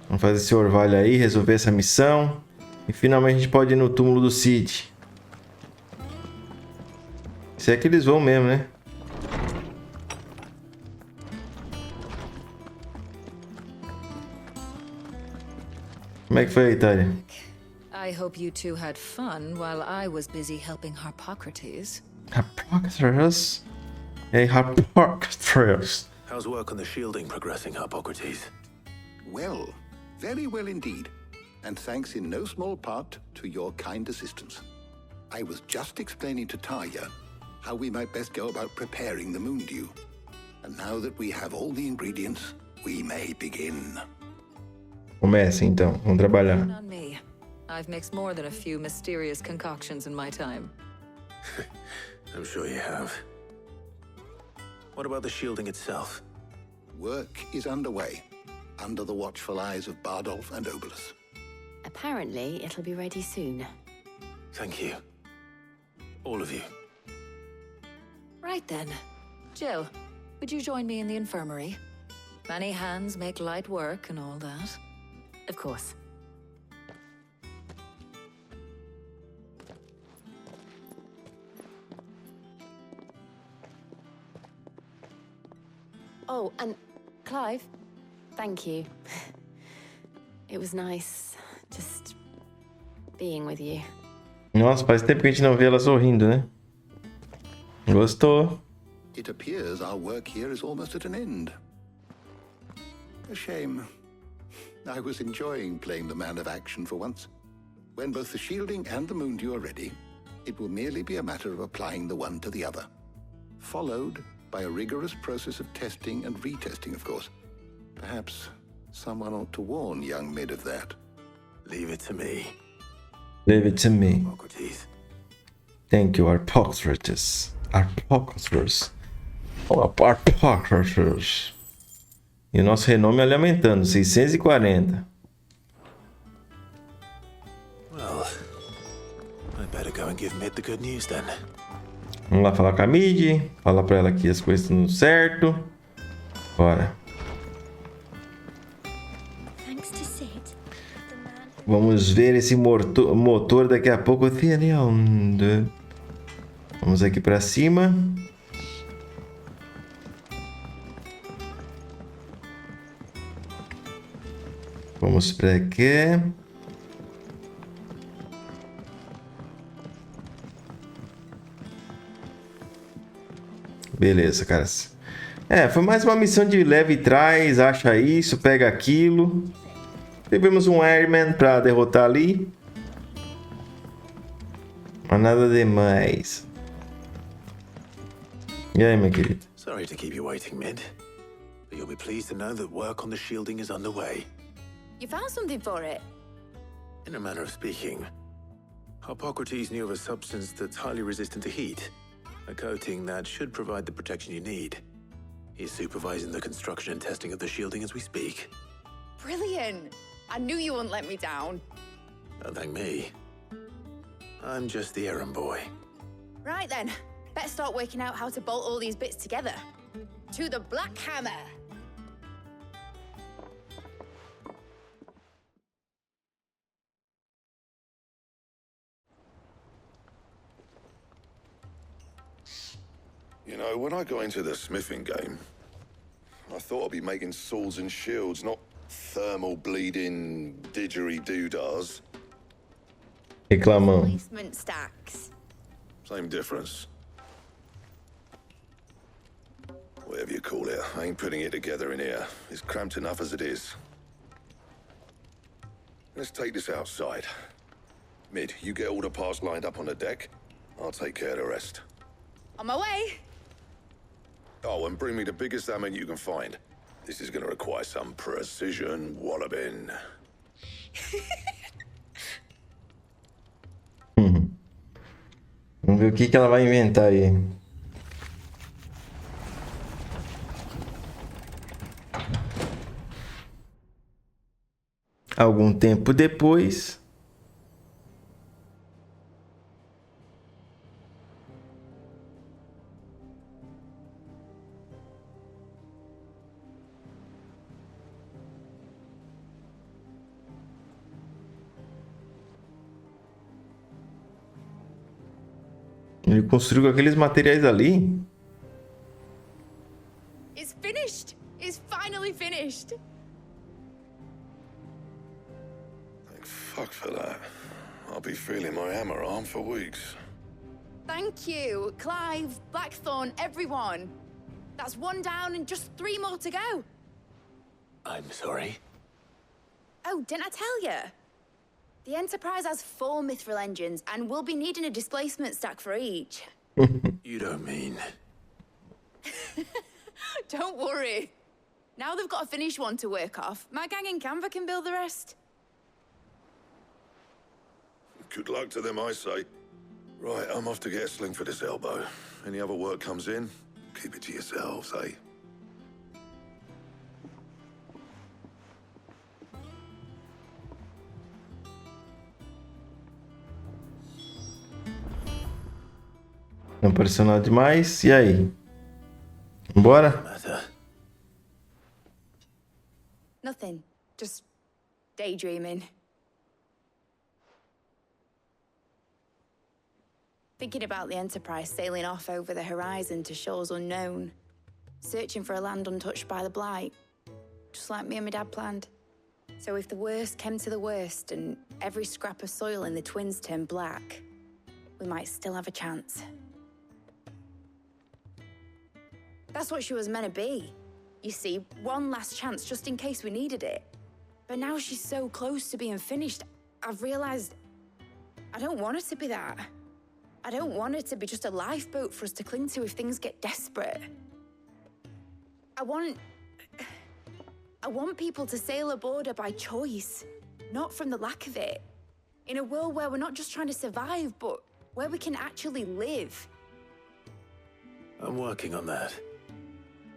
Vamos fazer esse orvalho aí, resolver essa missão. E finalmente a gente pode ir no túmulo do Cid. Se é que eles vão mesmo, né? Como é que foi aí, Tarja? I hope you two had fun while I was busy helping Harpocrates. Harpocrates? Hey, Harpocrates. How's work on the shielding progressing, Harpocrates? Well, very well indeed. And thanks in no small part to your kind assistance. I was just explaining to Tarja how we might best go about preparing the moon dew. And now that we have all the ingredients, we may begin. Comece então, vamos trabalhar. On me. I've mixed more than a few mysterious concoctions in my time. I'm sure you have. What about the shielding itself? Work is underway, under the watchful eyes of Bardolph and Obolus. Apparently, it'll be ready soon. Thank you. All of you. Right then. Jill, would you join me in the infirmary? Many hands make light work and all that. Of course. Oh, and Clive, thank you. It was nice just being with you. Nossa, faz tempo que a gente não vê ela sorrindo, né? Gostou? It appears our work here is almost at an end. A shame. I was enjoying playing the man of action for once. When both the shielding and the moon dew are ready, it will merely be a matter of applying the one to the other. Followed by a rigorous process of testing and retesting, of course. Perhaps someone ought to warn young Mid of that. Leave it to me. Leave it to me. Harpocrates. Thank you, Harpocrates. Harpocrates. Oh, Harpocrates. E o nosso renome ali aumentando, 640. Well, I better go and give Mid the good news then. Vamos lá falar com a Mid, falar pra ela que as coisas estão certo. Bora. Vamos ver esse motor daqui a pouco. Vamos aqui pra cima. Vamos pra cá. Beleza, cara. Foi mais uma missão de leve e trás. Acha isso, pega aquilo. Tivemos um Airman pra derrotar ali. Mas nada demais. E aí, meu querido? Sorry to keep you waiting, Mid. But you'll be pleased to know that work on the shielding is underway. You found something for it? In a manner of speaking, Harpocrates knew of a substance that's highly resistant to heat. A coating that should provide the protection you need. He's supervising the construction and testing of the shielding as we speak. Brilliant! I knew you wouldn't let me down. Don't thank me. I'm just the errand boy. Right then, better start working out how to bolt all these bits together. To the Black Hammer! You know, when I got into the smithing game, I thought I'd be making swords and shields, not thermal bleeding didgeridoo-dahs. Reclamando. Placement stacks. Same difference. Whatever you call it, I ain't putting it together in here. It's cramped enough as it is. Let's take this outside. Mid, you get all the parts lined up on the deck. I'll take care of the rest. On my way! Oh, and bring me the biggest hammer you can find. This is gonna require some precision walloping. Vamos ver o que ela vai inventar aí. Algum tempo depois... Ele construiu aqueles materiais ali. It's finished! It's finally finished! Thank fuck for that. I'll be feeling my hammer arm for weeks. Thank you, Clive, Blackthorn, everyone. That's one down and just 3 more to go. I'm sorry. Oh, didn't I tell you? The Enterprise has 4 mithril engines, and we'll be needing a displacement stack for each. You don't mean... Don't worry. Now they've got a finished one to work off. My gang in Canva can build the rest. Good luck to them, I say. Right, I'm off to get a sling for this elbow. Any other work comes in, keep it to yourselves, eh? Não apareceu nada demais. E aí? Bora? Nothing. Just daydreaming. Thinking about the Enterprise sailing off over the horizon to shores unknown. Searching for a land untouched by the Blight. Just like me and my dad planned. So if the worst came to the worst and every scrap of soil in the Twins turned black, we might still have a chance. That's what she was meant to be. You see, one last chance just in case we needed it. But now she's so close to being finished, I've realized I don't want her to be that. I don't want her to be just a lifeboat for us to cling to if things get desperate. I want people to sail aboard her by choice, not from the lack of it. In a world where we're not just trying to survive, but where we can actually live. I'm working on that.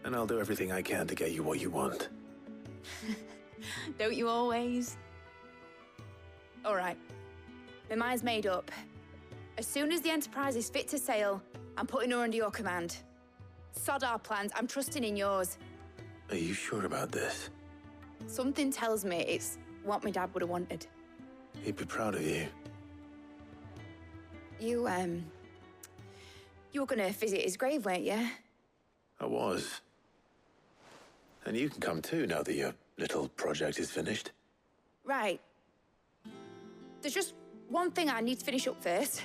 And I'll do everything I can to get you what you want. Don't you always? All right. My mind's made up. As soon as the Enterprise is fit to sail, I'm putting her under your command. Sod our plans, I'm trusting in yours. Are you sure about this? Something tells me it's what my dad would have wanted. He'd be proud of you. You were gonna visit his grave, weren't you? I was. And you can come too now that your little project is finished. Right. There's just one thing I need to finish up first.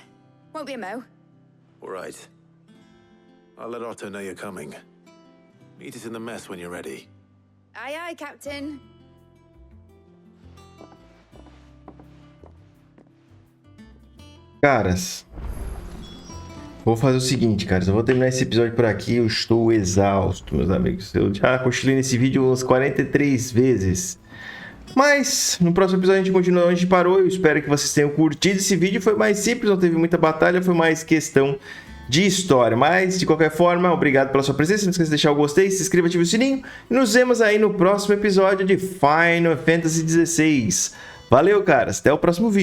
Won't be a mo. All right. I'll let Otto know you're coming. Meet us in the mess when you're ready. Aye, aye, Captain. Caras, vou fazer o seguinte, caras. Eu vou terminar esse episódio por aqui. Eu estou exausto, meus amigos. Eu já cochilei nesse vídeo umas 43 vezes. Mas, no próximo episódio a gente continua onde a gente parou. Eu espero que vocês tenham curtido esse vídeo. Foi mais simples, não teve muita batalha. Foi mais questão de história. Mas, de qualquer forma, obrigado pela sua presença. Não esqueça de deixar o gostei, se inscreva, ative o sininho. E nos vemos aí no próximo episódio de Final Fantasy XVI. Valeu, caras. Até o próximo vídeo.